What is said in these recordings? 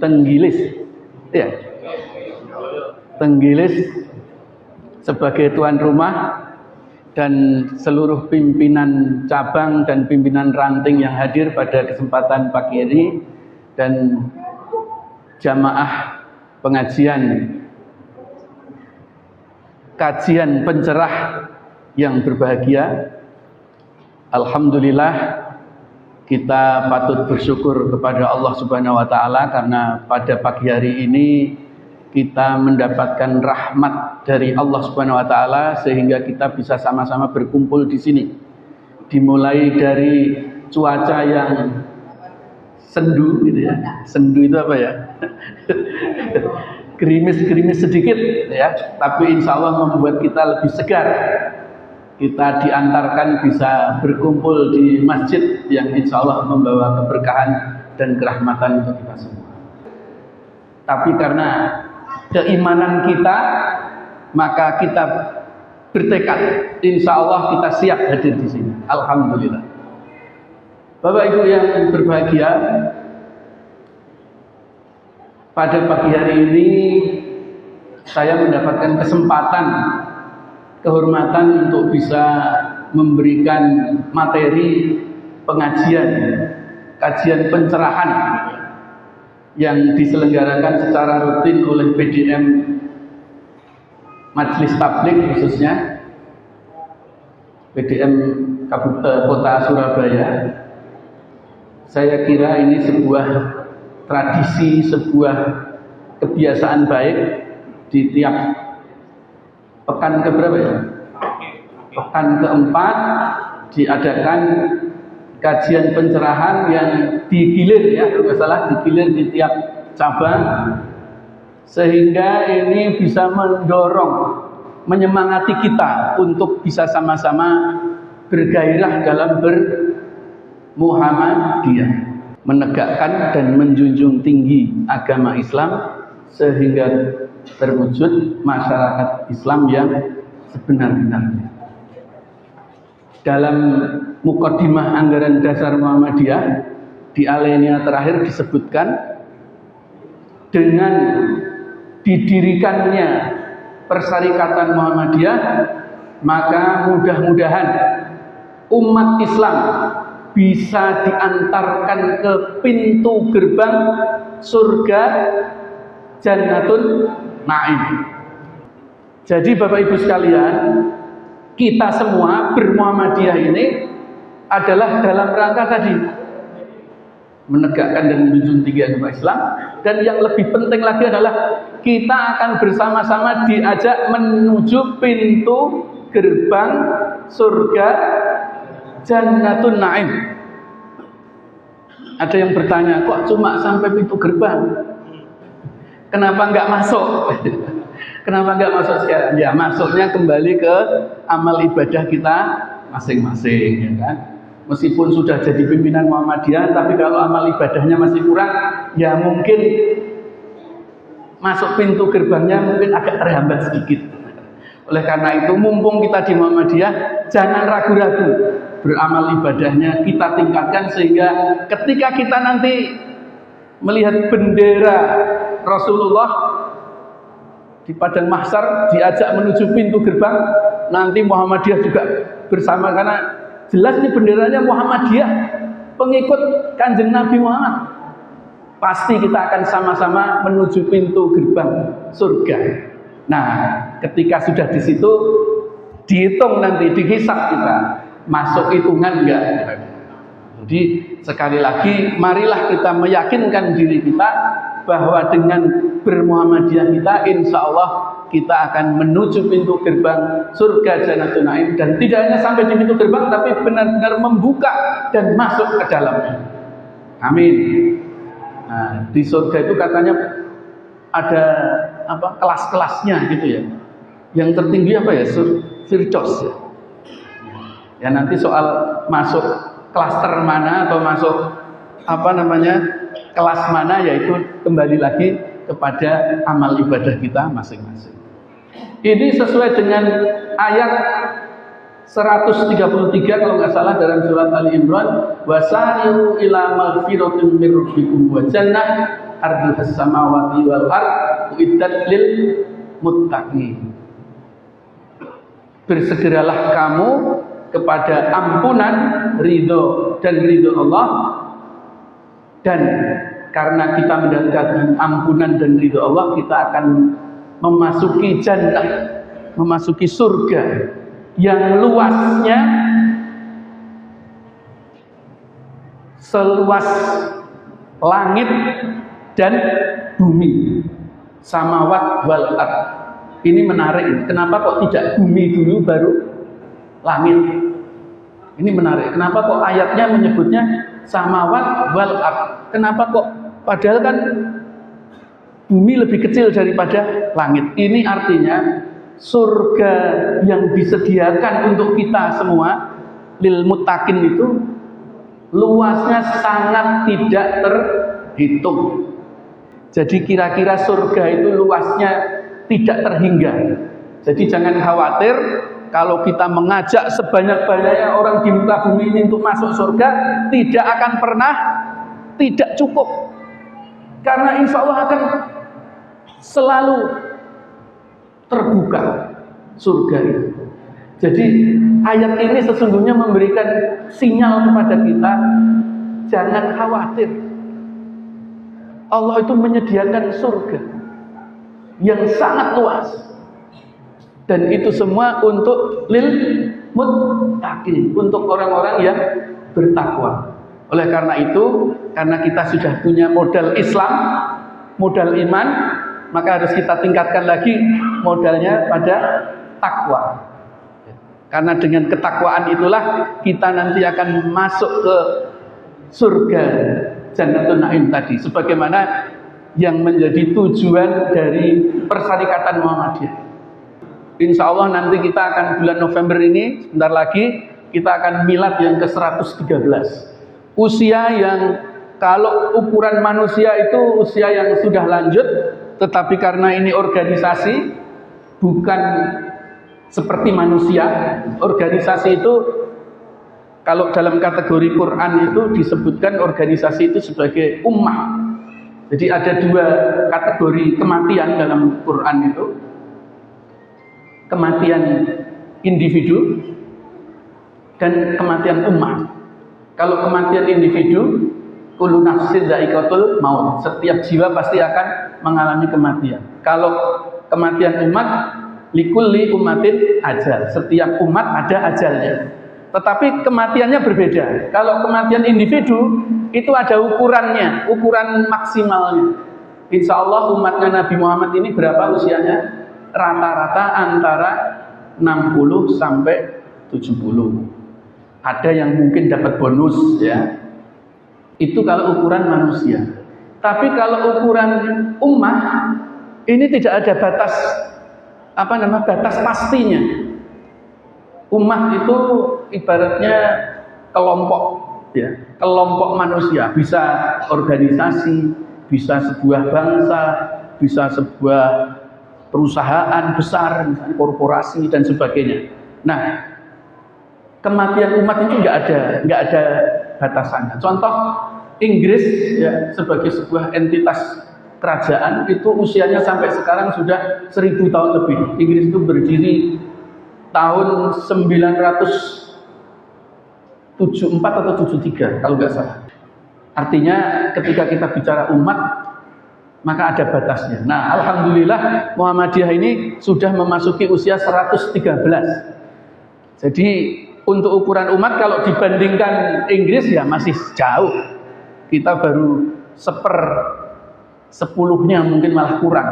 Tenggilis, ya, Tenggilis sebagai tuan rumah, dan seluruh pimpinan cabang dan pimpinan ranting yang hadir pada kesempatan pagi ini, dan jamaah pengajian kajian pencerah yang berbahagia. Alhamdulillah, kita patut bersyukur kepada Allah Subhanahu wa taala karena pada pagi hari ini kita mendapatkan rahmat dari Allah Subhanahu wa taala sehingga kita bisa sama-sama berkumpul di sini. Dimulai dari cuaca yang sendu gitu ya. Sendu itu apa ya? Gerimis-gerimis sedikit ya, tapi insya Allah membuat kita lebih segar. Kita diantarkan bisa berkumpul di masjid yang insya Allah membawa keberkahan dan kerahmatan untuk kita semua. Tapi karena keimanan kita, maka kita bertekad, insya Allah kita siap hadir di sini. Alhamdulillah. Bapak Ibu yang berbahagia, pada pagi hari ini saya mendapatkan kesempatan, kehormatan untuk bisa memberikan materi pengajian, kajian pencerahan yang diselenggarakan secara rutin oleh PDM Majelis Tabligh, khususnya PDM Kota Surabaya. Saya kira ini sebuah tradisi, sebuah kebiasaan baik di tiap pekan keberapa ya? Pekan keempat diadakan kajian pencerahan yang digilir ya, kalau nggak salah digilir di tiap cabang, sehingga ini bisa mendorong, menyemangati kita untuk bisa sama-sama bergairah dalam bermuhammadiyah, menegakkan dan menjunjung tinggi agama Islam sehingga terwujud masyarakat Islam yang sebenar-benarnya. Dalam Muqaddimah Anggaran Dasar Muhammadiyah di alinea terakhir disebutkan, dengan didirikannya Persyarikatan Muhammadiyah, maka mudah-mudahan umat Islam bisa diantarkan ke pintu gerbang surga Jannatun Naim. Jadi Bapak Ibu sekalian, kita semua bermuhammadiyah ini adalah dalam rangka tadi menegakkan dan menjunjung tinggi agama Islam, dan yang lebih penting lagi adalah kita akan bersama-sama diajak menuju pintu gerbang surga Jannatun Naim. Ada yang bertanya, kok cuma sampai pintu gerbang? Kenapa nggak masuk? Kenapa nggak masuk sekarang? Ya, masuknya kembali ke amal ibadah kita masing-masing, ya kan? Meskipun sudah jadi pimpinan Muhammadiyah, tapi kalau amal ibadahnya masih kurang, ya mungkin masuk pintu gerbangnya mungkin agak terhambat sedikit. Oleh karena itu, mumpung kita di Muhammadiyah, jangan ragu-ragu beramal ibadahnya, kita tingkatkan sehingga ketika kita nanti melihat bendera Rasulullah di padang mahsyar, diajak menuju pintu gerbang, nanti Muhammadiyah juga bersama, karena jelas ini benderanya Muhammadiyah, pengikut Kanjeng Nabi Muhammad. Pasti kita akan sama-sama menuju pintu gerbang surga. Nah, ketika sudah di situ, dihitung nanti, dihisab kita, masuk hitungan enggak. Jadi sekali lagi, marilah kita meyakinkan diri kita bahwa dengan bermuhammadiyah kita, insya Allah kita akan menuju pintu gerbang surga Jannatun Naim, dan tidak hanya sampai di pintu gerbang, tapi benar-benar membuka dan masuk ke dalamnya. Amin. Nah, di surga itu katanya ada apa, kelas-kelasnya gitu ya. Yang tertinggi apa ya? Firdaus ya. Ya, nanti soal masuk klaster mana atau masuk apa namanya, kelas mana, yaitu kembali lagi kepada amal ibadah kita masing-masing. Ini sesuai dengan ayat 133 kalau nggak salah dalam surat Ali Imran, wasari'u ila maghfiratin min rabbikum wa jannah ardhuhas samawati wal ard uiddat lil muttaqin. Bersegeralah kamu kepada ampunan, ridho dan ridho Allah, dan karena kita mendapatkan ampunan dan ridho Allah, kita akan memasuki jannah, memasuki surga yang luasnya seluas langit dan bumi, samawat wal ard. Ini menarik. Kenapa kok tidak bumi dulu baru langit? Ini menarik. Kenapa kok ayatnya menyebutnya samawat wal ard? Kenapa kok padahal kan bumi lebih kecil daripada langit? Ini artinya surga yang disediakan untuk kita semua lil muttaqin itu luasnya sangat tidak terhitung. Jadi kira-kira surga itu luasnya tidak terhingga. Jadi jangan khawatir kalau kita mengajak sebanyak-banyaknya orang di muka bumi ini untuk masuk surga, tidak akan pernah tidak cukup. Karena insya Allah akan selalu terbuka surga itu. Jadi ayat ini sesungguhnya memberikan sinyal kepada kita, jangan khawatir. Allah itu menyediakan surga yang sangat luas, dan itu semua untuk lil muttaqin, untuk orang-orang yang bertakwa. Oleh karena itu, karena kita sudah punya modal Islam, modal iman, maka harus kita tingkatkan lagi modalnya pada takwa. Karena dengan ketakwaan itulah kita nanti akan masuk ke surga Jannatul Naim tadi, sebagaimana yang menjadi tujuan dari Persyarikatan Muhammadiyah. Insya Allah nanti kita akan bulan November ini, sebentar lagi kita akan milad yang ke-113. Usia yang kalau ukuran manusia itu usia yang sudah lanjut, tetapi karena ini organisasi bukan seperti manusia. Organisasi itu kalau dalam kategori Quran itu disebutkan organisasi itu sebagai ummah. Jadi ada dua kategori kematian dalam Quran itu. Kematian individu dan kematian ummah. Kalau kematian individu, kullu nafsin dha'iqatul maut. Setiap jiwa pasti akan mengalami kematian. Kalau kematian umat, likulli ummatin ajal. Setiap umat ada ajalnya. Tetapi kematiannya berbeda. Kalau kematian individu itu ada ukurannya, ukuran maksimalnya. Insya Allah umatnya Nabi Muhammad ini berapa usianya? Rata-rata antara 60 sampai 70. Ada yang mungkin dapat bonus ya. Itu kalau ukuran manusia. Tapi kalau ukuran ummah ini tidak ada batas batas pastinya. Ummah itu ibaratnya kelompok ya, kelompok manusia, bisa organisasi, bisa sebuah bangsa, bisa sebuah perusahaan besar, misalnya korporasi dan sebagainya. Nah, kematian umat itu nggak ada batasannya. Contoh Inggris ya, sebagai sebuah entitas kerajaan itu usianya sampai sekarang sudah 1000 tahun lebih. Inggris itu berdiri tahun 974 atau 73 kalau nggak salah. Artinya ketika kita bicara umat, maka ada batasnya. Nah, alhamdulillah Muhammadiyah ini sudah memasuki usia 113. Jadi untuk ukuran umat kalau dibandingkan Inggris ya masih jauh. Kita baru 1/10 mungkin malah kurang.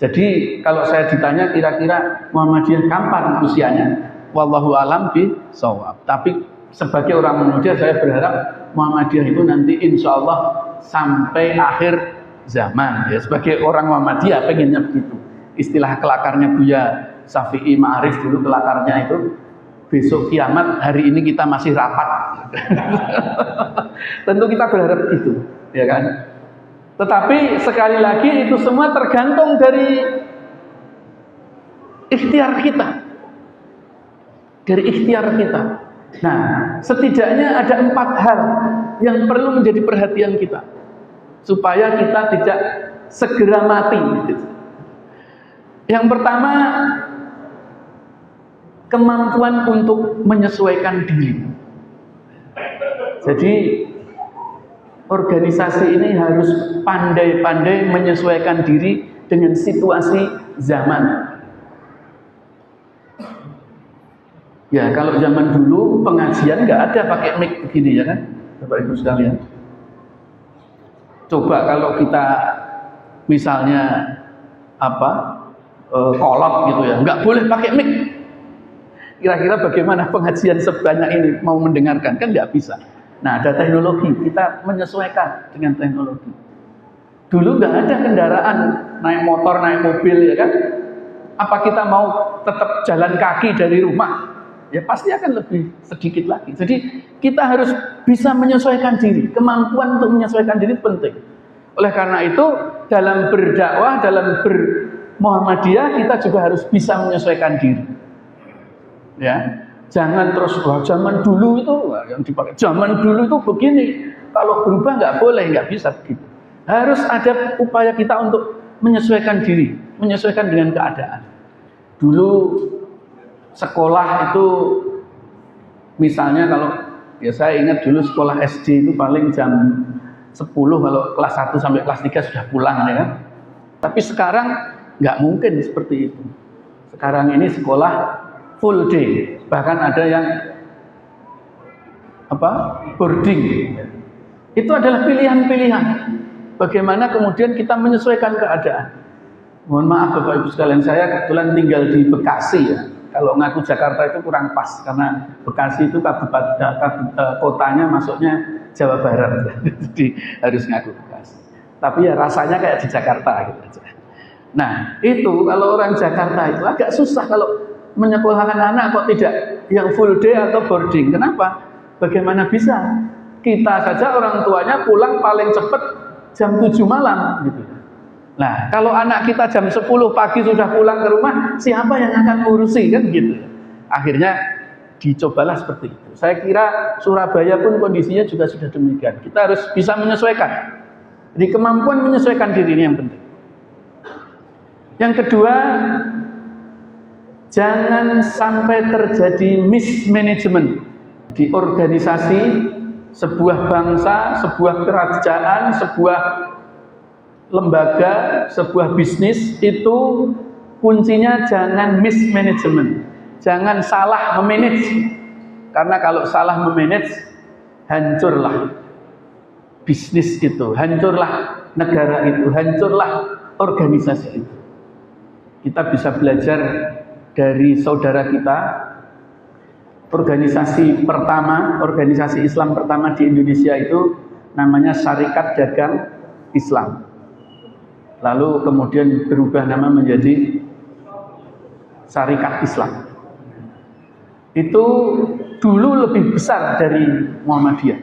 Jadi kalau saya ditanya kira-kira Muhammadiyah kapan usianya? Wallahu alam bishawab. Tapi sebagai orang Muhammadiyah saya berharap Muhammadiyah itu nanti insya Allah sampai akhir zaman ya. Sebagai orang Muhammadiyah pengennya begitu. Istilah kelakarnya Buya Syafi'i Ma'arif dulu, kelakarnya itu besok kiamat, hari ini kita masih rapat. Tentu kita berharap itu, ya kan? Tetapi sekali lagi itu semua tergantung dari ikhtiar kita. dari ikhtiar kita. Nah, setidaknya ada 4 hal yang perlu menjadi perhatian kita supaya kita tidak segera mati. Yang pertama, kemampuan untuk menyesuaikan diri. Jadi organisasi ini harus pandai-pandai menyesuaikan diri dengan situasi zaman. Ya, kalau zaman dulu pengajian nggak ada pakai mic begini ya kan, Bapak Ibu sekalian. Coba kalau kita misalnya kolot gitu ya, nggak boleh pakai mic. Kira-kira bagaimana pengajian sebanyak ini mau mendengarkan? Kan nggak bisa. Nah, ada teknologi, kita menyesuaikan dengan teknologi. Dulu nggak ada kendaraan, naik motor, naik mobil ya kan. Apa kita mau tetap jalan kaki dari rumah? Ya pasti akan lebih sedikit lagi. Jadi kita harus bisa menyesuaikan diri. Kemampuan untuk menyesuaikan diri penting. Oleh karena itu dalam berdakwah, dalam bermuhammadiyah kita juga harus bisa menyesuaikan diri. Ya, jangan terus zaman dulu itu yang dipakai. Zaman dulu itu begini. Kalau berubah nggak boleh, nggak bisa begitu. Harus ada upaya kita untuk menyesuaikan diri, menyesuaikan dengan keadaan. Dulu sekolah itu misalnya kalau ya saya ingat dulu sekolah SD itu paling jam 10 kalau kelas 1 sampai kelas 3 sudah pulang ya kan. Tapi sekarang nggak mungkin seperti itu. Sekarang ini sekolah full day, bahkan ada yang boarding. Itu adalah pilihan-pilihan. Bagaimana kemudian kita menyesuaikan keadaan. Mohon maaf Bapak Ibu sekalian, saya kebetulan tinggal di Bekasi ya. Kalau ngaku Jakarta itu kurang pas karena Bekasi itu kotanya masuknya Jawa Barat, jadi harus ngaku Bekasi. Tapi ya rasanya kayak di Jakarta gitu aja. Nah itu kalau orang Jakarta itu agak susah kalau menyekolahkan anak kok tidak yang full day atau boarding. Kenapa? Bagaimana bisa? Kita saja orang tuanya pulang paling cepat jam 7 malam gitu. Nah, kalau anak kita jam 10 pagi sudah pulang ke rumah, siapa yang akan ngurusi kan gitu. Akhirnya dicobalah seperti itu. Saya kira Surabaya pun kondisinya juga sudah demikian. Kita harus bisa menyesuaikan. Jadi kemampuan menyesuaikan diri ini yang penting. Yang kedua, jangan sampai terjadi mismanagement di organisasi, sebuah bangsa, sebuah kerajaan, sebuah lembaga, sebuah bisnis. Itu kuncinya jangan mismanagement, jangan salah memanage. Karena kalau salah memanage, hancurlah bisnis itu, hancurlah negara itu, hancurlah organisasi itu. Kita bisa belajar dari saudara kita. Organisasi pertama, organisasi Islam pertama di Indonesia itu namanya Syarikat Dagang Islam. Lalu kemudian berubah nama menjadi Syarikat Islam. Itu dulu lebih besar dari Muhammadiyah.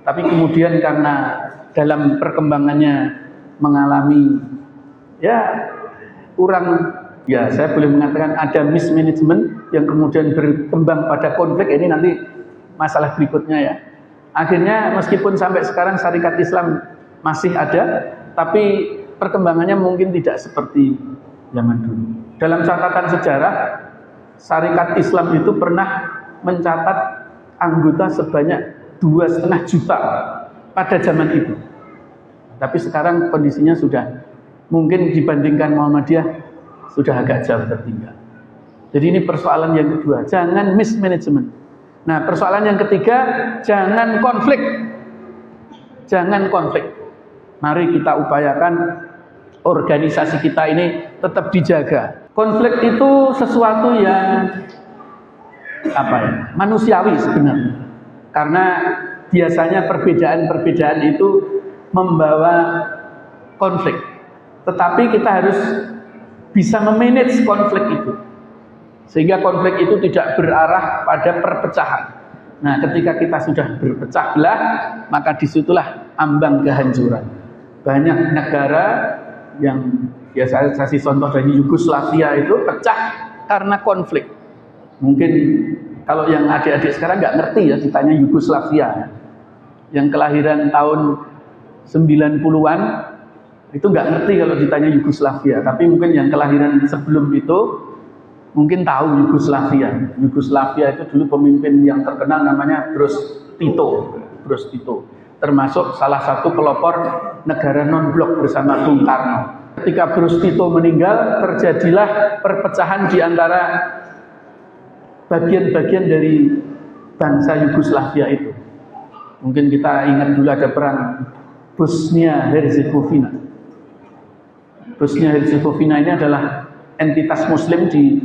Tapi kemudian karena dalam perkembangannya mengalami saya boleh mengatakan ada mismanagement yang kemudian berkembang pada konflik. Ini nanti masalah berikutnya ya. Akhirnya meskipun sampai sekarang Syarikat Islam masih ada, tapi perkembangannya mungkin tidak seperti zaman dulu. Dalam catatan sejarah, Syarikat Islam itu pernah mencatat anggota sebanyak 2,5 juta pada zaman itu. Tapi sekarang kondisinya sudah mungkin dibandingkan Muhammadiyah sudah agak jauh tertinggal. Jadi ini persoalan yang kedua, jangan mismanagement. Nah, persoalan yang ketiga, jangan konflik. Jangan konflik. Mari kita upayakan organisasi kita ini tetap dijaga. Konflik itu sesuatu yang manusiawi sebenarnya. Karena biasanya perbedaan-perbedaan itu membawa konflik. Tetapi kita harus bisa memanage konflik itu. Sehingga konflik itu tidak berarah pada perpecahan. Nah, ketika kita sudah berpecah belah, maka disitulah ambang kehancuran. Banyak negara yang saya kasih contoh dari Yugoslavia itu pecah karena konflik. Mungkin kalau yang adik-adik sekarang nggak ngerti ya ditanya Yugoslavia. Yang kelahiran tahun 90-an itu nggak ngerti kalau ditanya Yugoslavia. Tapi mungkin yang kelahiran sebelum itu mungkin tahu Yugoslavia. Yugoslavia itu dulu pemimpin yang terkenal namanya Broz Tito. Termasuk salah satu pelopor negara non-blok bersama Bung Karno. Ketika Broz Tito meninggal, terjadilah perpecahan di antara bagian-bagian dari bangsa Yugoslavia itu. Mungkin kita ingat dulu ada perang Bosnia-Herzegovina. Bosnia-Herzegovina ini adalah entitas Muslim di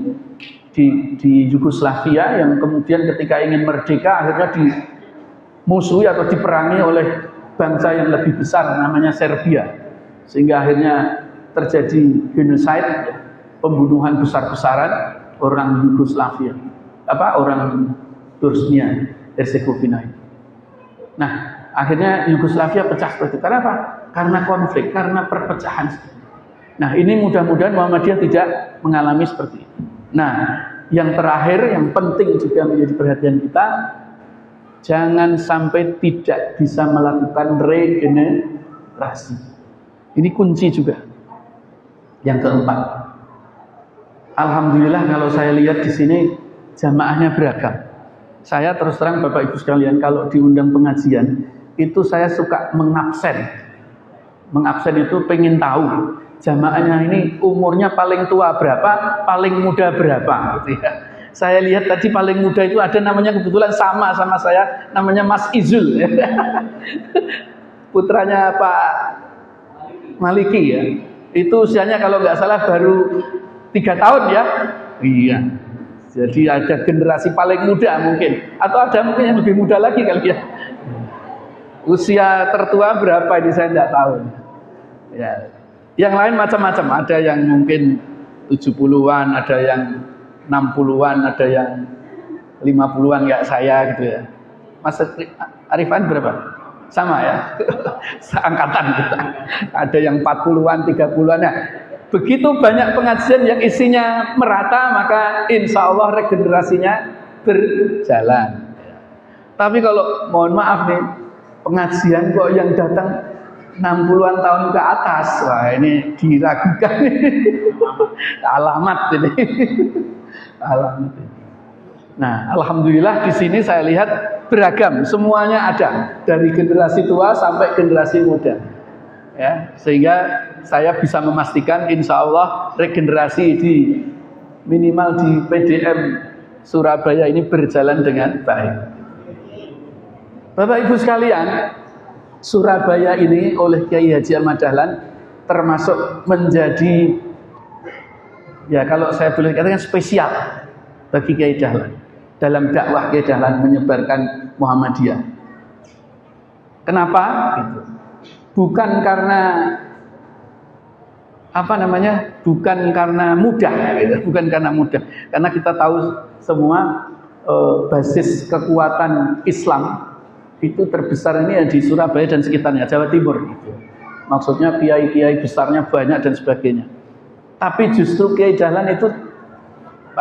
Yugoslavia yang kemudian ketika ingin merdeka akhirnya dimusuhi atau diperangi oleh bangsa yang lebih besar namanya Serbia, sehingga akhirnya terjadi genocide, pembunuhan besar-besaran orang Yugoslavia, orang Bosnia-Herzegovina. Nah, akhirnya Yugoslavia pecah seperti itu. Karena apa? Karena konflik, karena perpecahan. Nah, ini mudah-mudahan Muhammadiyah tidak mengalami seperti itu. Nah, yang terakhir, yang penting juga menjadi perhatian kita, jangan sampai tidak bisa melakukan regenerasi. Ini kunci juga. Yang keempat, alhamdulillah kalau saya lihat di sini jamaahnya beragam. Saya terus terang Bapak Ibu sekalian, kalau diundang pengajian itu saya suka mengabsen. Mengabsen itu pengen tahu jamaahnya ini umurnya paling tua berapa, paling muda berapa, gitu ya. Saya lihat tadi paling muda itu ada namanya kebetulan sama saya, namanya Mas Izul, ya. Putranya Pak Maliki ya. Itu usianya kalau nggak salah baru 3 tahun ya. Iya. Jadi ada generasi paling muda mungkin, atau ada mungkin yang lebih muda lagi kali ya. Usia tertua berapa ini saya tidak tahu. Ya. Yang lain macam-macam, ada yang mungkin 70-an, ada yang 60-an, ada yang 50-an kayak saya gitu ya. Mas Arifan berapa? Sama ya. Seangkatan kita. Ada yang 40-an, 30-an. Nah, begitu banyak pengajian yang isinya merata, maka insya Allah regenerasinya berjalan. Tapi kalau mohon maaf nih, pengajian kok yang datang 60-an tahun ke atas, wah ini diragukan. Alamat ini. Alamat ini. Nah, alhamdulillah di sini saya lihat beragam, semuanya ada dari generasi tua sampai generasi muda. Ya, sehingga saya bisa memastikan insya Allah regenerasi di minimal di PDM Surabaya ini berjalan dengan baik. Bapak Ibu sekalian, Surabaya ini oleh Kiai Haji Ahmad Dahlan termasuk menjadi, ya kalau saya boleh katakan spesial bagi Kiai Dahlan dalam dakwah Kiai Dahlan menyebarkan Muhammadiyah. Kenapa? Gitu. Bukan karena bukan karena mudah, gitu. Bukan karena mudah. Karena kita tahu semua basis kekuatan Islam itu terbesar ini ya di Surabaya dan sekitarnya, Jawa Timur. Gitu. Maksudnya kiai-kiai besarnya banyak dan sebagainya. Tapi justru Kiai Dahlan itu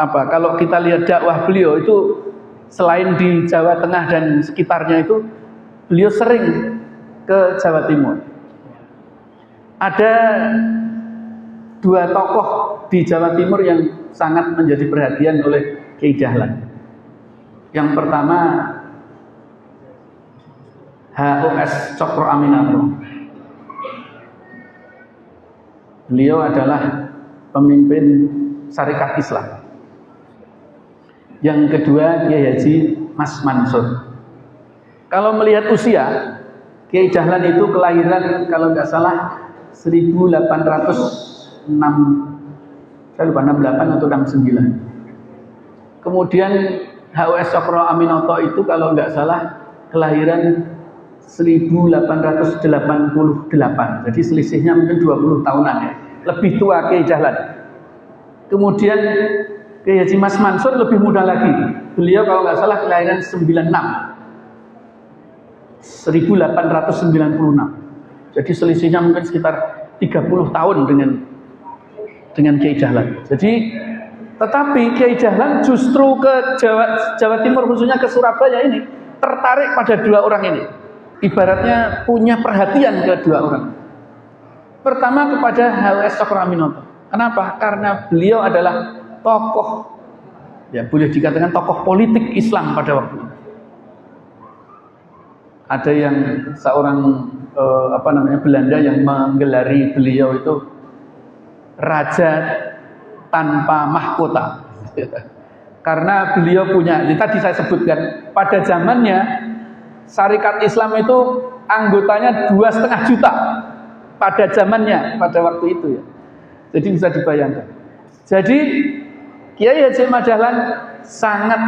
kalau kita lihat dakwah beliau itu selain di Jawa Tengah dan sekitarnya itu, beliau sering ke Jawa Timur. Ada 2 tokoh di Jawa Timur yang sangat menjadi perhatian oleh Kiai Dahlan. Yang pertama HOS Cokro Aminoto. Beliau adalah pemimpin Syarikat Islam. Yang kedua Kiai Haji Mas Mansur. Kalau melihat usia, Kiai Dahlan itu kelahiran kalau nggak salah 1868 atau 69. Kemudian HOS Cokro Aminoto itu kalau nggak salah kelahiran 1888. Jadi selisihnya mungkin 20 tahunan ya. Lebih tua Kiai Dahlan. Kemudian Kiai Haji Mas Mansur lebih muda lagi. Beliau kalau nggak salah kelahiran 1896. Jadi selisihnya mungkin sekitar 30 tahun dengan Kiai Dahlan. Jadi Tetapi Kiai Dahlan justru ke Jawa Timur, khususnya ke Surabaya ini, tertarik pada dua orang ini. Ibaratnya punya perhatian ke dua orang. Pertama kepada H.W.S. Cokroaminoto. Kenapa? Karena beliau adalah tokoh, ya boleh dikatakan tokoh politik Islam pada waktu itu. Ada yang seorang Belanda yang menggelari beliau itu raja tanpa mahkota. Karena beliau punya, tadi saya sebutkan, pada zamannya Syarikat Islam itu anggotanya 2,5 juta pada zamannya, pada waktu itu ya. Jadi bisa dibayangkan. Jadi Kiai Haji Ahmad Dahlan sangat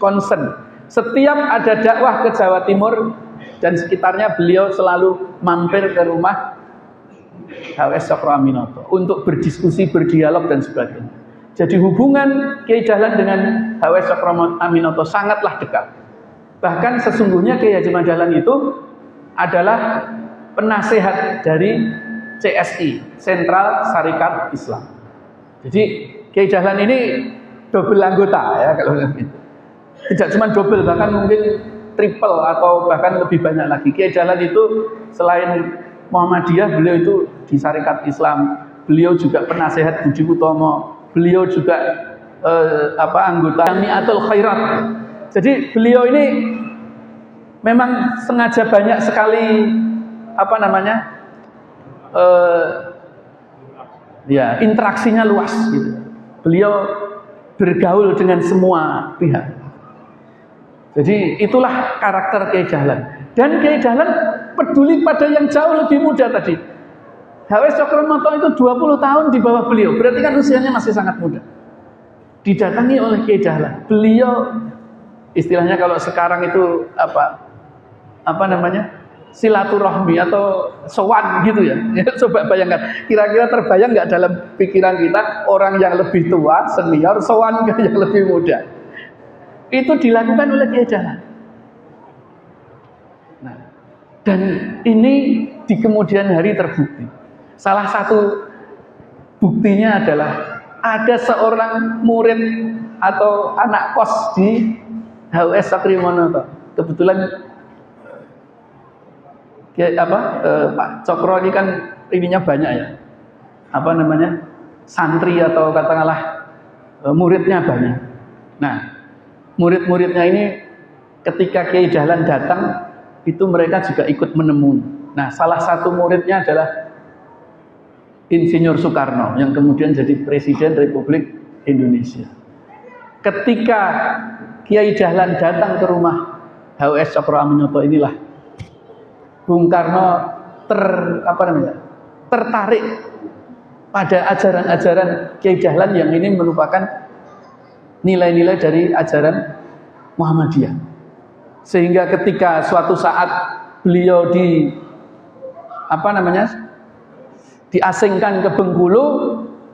concern. Setiap ada dakwah ke Jawa Timur dan sekitarnya, beliau selalu mampir ke rumah H.W.S. Cokroaminoto untuk berdiskusi, berdialog dan sebagainya. Jadi hubungan Kiai Dahlan dengan H.W.S. Cokroaminoto sangatlah dekat. Bahkan sesungguhnya Kiai Haji Ahmad Dahlan itu adalah penasehat dari CSI, Sentral Syarikat Islam. Jadi Kiai Dahlan ini double anggota ya kalau gitu. Tidak cuma double, bahkan mungkin triple atau bahkan lebih banyak lagi. Kiai Dahlan itu selain Muhammadiyah, beliau itu di Syarikat Islam. Beliau juga penasehat Budi Utomo. Beliau juga anggota Jamiatul Khairat. Jadi beliau ini memang sengaja banyak sekali interaksinya luas gitu. Beliau bergaul dengan semua pihak. Jadi itulah karakter Kiai Dahlan. Dan Kiai Dahlan peduli pada yang jauh lebih muda tadi. H.W.S. Cokroaminoto itu 20 tahun di bawah beliau. Berarti kan usianya masih sangat muda. Didatangi oleh Kiai Dahlan. Beliau istilahnya kalau sekarang itu silaturahmi atau sowan gitu ya. Coba bayangkan, kira-kira terbayang nggak dalam pikiran kita orang yang lebih tua, senior, sowan ke yang lebih muda. Itu dilakukan oleh Kiai Dahlan. Nah, dan ini di kemudian hari terbukti. Salah satu buktinya adalah ada seorang murid atau anak kos di H.W.S. Cokroaminoto. Kebetulan Pak Cokro ini kan ininya banyak ya. Santri atau katakanlah muridnya banyak. Nah, murid-muridnya ini ketika Kiai Dahlan datang, itu mereka juga ikut menemui. Nah, salah satu muridnya adalah Insinyur Soekarno yang kemudian jadi Presiden Republik Indonesia. Ketika Kiai Dahlan datang ke rumah H.W.S. Cokroaminoto, inilah Bung Karno tertarik pada ajaran-ajaran Kiai Dahlan yang ini merupakan nilai-nilai dari ajaran Muhammadiyah. Sehingga ketika suatu saat beliau diasingkan ke Bengkulu,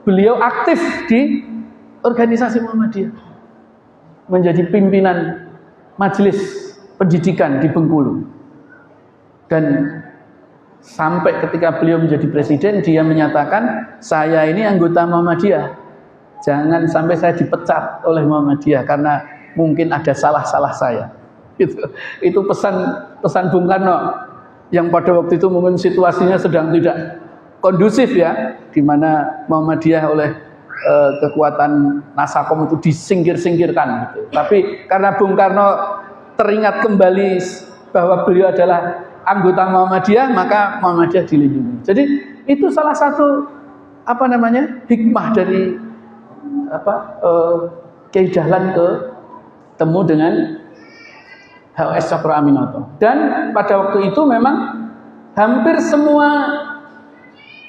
beliau aktif di organisasi Muhammadiyah, menjadi pimpinan majelis pendidikan di Bengkulu. Dan sampai ketika beliau menjadi presiden, dia menyatakan, saya ini anggota Muhammadiyah, jangan sampai saya dipecat oleh Muhammadiyah karena mungkin ada salah-salah saya. Itu pesan Bung Karno yang pada waktu itu mungkin situasinya sedang tidak kondusif ya, di mana Muhammadiyah oleh kekuatan Nasakom itu disingkir-singkirkan gitu. Tapi karena Bung Karno teringat kembali bahwa beliau adalah anggota Muhammadiyah, maka Muhammadiyah dilindungi. Jadi itu salah satu hikmah dari Kiai Dahlan ketemu dengan H.W.S. Cokroaminoto. Dan pada waktu itu memang hampir semua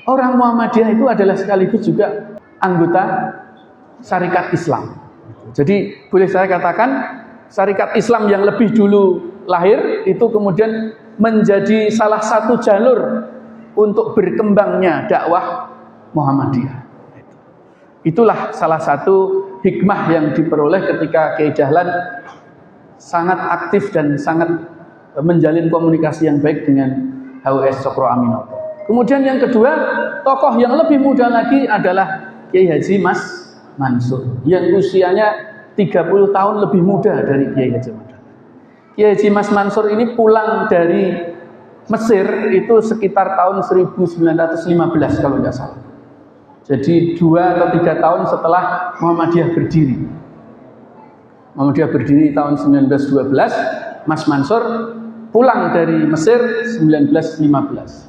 orang Muhammadiyah itu adalah sekaligus juga anggota Syarikat Islam. Jadi boleh saya katakan Syarikat Islam yang lebih dulu lahir itu kemudian menjadi salah satu jalur untuk berkembangnya dakwah Muhammadiyah. Itulah salah satu hikmah yang diperoleh ketika Kiai Dahlan sangat aktif dan sangat menjalin komunikasi yang baik dengan H.W.S. Cokroaminoto. Kemudian yang kedua, tokoh yang lebih muda lagi adalah Kiai Haji Mas Mansur yang usianya 30 tahun lebih muda dari Kiai Haji Ahmad Dahlan. Kiai Haji Mas Mansur ini pulang dari Mesir itu sekitar tahun 1915 kalau nggak salah. Jadi 2 atau 3 tahun setelah Muhammadiyah berdiri. Muhammadiyah berdiri tahun 1912, Mas Mansur pulang dari Mesir 1915.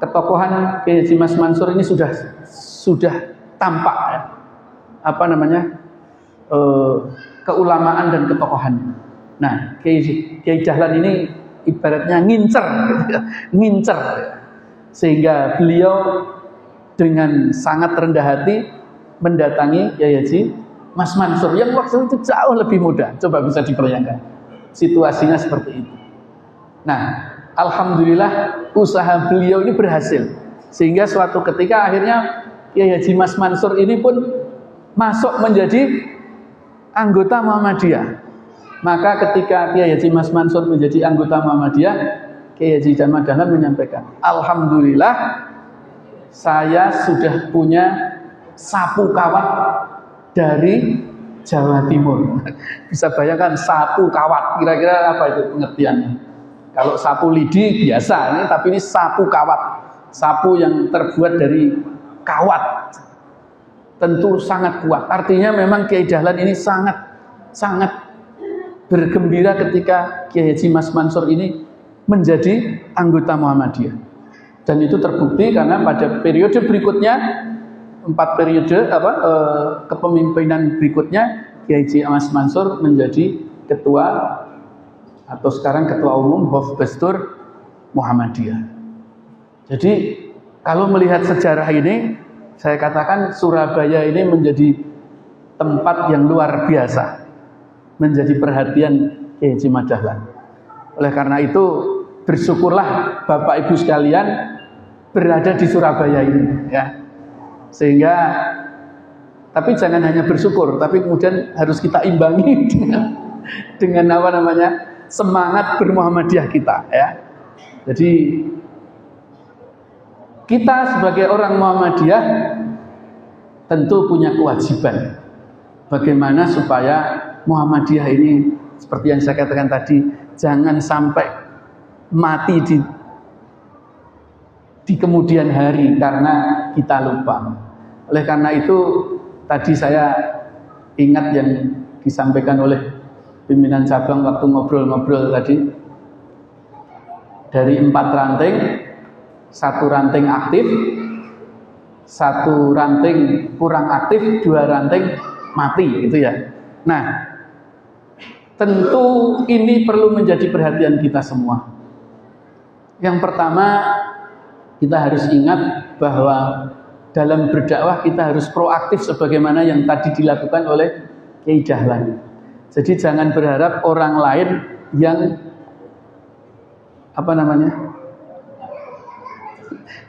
Ketokohan Kiai Haji Mas Mansur ini sudah tampak ya. Keulamaan dan ketokohan. Nah, Kiai Dahlan ini ibaratnya ngincer, sehingga beliau dengan sangat rendah hati mendatangi Kiai Haji Mas Mansur yang waktu itu jauh lebih muda. Coba bisa dibayangkan situasinya seperti itu. Nah, alhamdulillah usaha beliau ini berhasil, sehingga suatu ketika akhirnya Kiai Haji Mas Mansur ini pun masuk menjadi anggota Muhammadiyah. Maka ketika Kiai Haji Mas Mansur menjadi anggota Muhammadiyah, Kiai Haji Ahmad Dahlan menyampaikan, alhamdulillah saya sudah punya sapu kawat dari Jawa Timur. Bisa bayangkan sapu kawat, kira-kira apa itu pengertiannya? Kalau sapu lidi biasa, tapi ini sapu kawat, sapu yang terbuat dari kawat. Tentu sangat kuat. Artinya memang Kiai Dahlan ini sangat bergembira ketika Kiai Haji Mas Mansur ini menjadi anggota Muhammadiyah. Dan itu terbukti karena pada periode berikutnya, 4 periode kepemimpinan berikutnya, Kiai Haji Mas Mansur menjadi ketua atau sekarang ketua umum Hofbestur Muhammadiyah. Jadi kalau melihat sejarah ini, saya katakan Surabaya ini menjadi tempat yang luar biasa, menjadi perhatian Kiai Haji Ahmad Dahlan. Oleh karena itu bersyukurlah Bapak Ibu sekalian berada di Surabaya ini, ya. Sehingga, tapi jangan hanya bersyukur, tapi kemudian harus kita imbangi dengan semangat bermuhammadiyah kita, ya. Jadi kita sebagai orang Muhammadiyah tentu punya kewajiban bagaimana supaya Muhammadiyah ini seperti yang saya katakan tadi, jangan sampai mati di kemudian hari karena kita lupa. Oleh karena itu tadi saya ingat yang disampaikan oleh pimpinan cabang waktu ngobrol-ngobrol tadi, dari 4 ranting, 1 ranting aktif, 1 ranting kurang aktif, 2 ranting mati, gitu ya. Nah, tentu ini perlu menjadi perhatian kita semua. Yang pertama, kita harus ingat bahwa dalam berdakwah kita harus proaktif sebagaimana yang tadi dilakukan oleh Kiai Dahlan. Jadi jangan berharap orang lain yang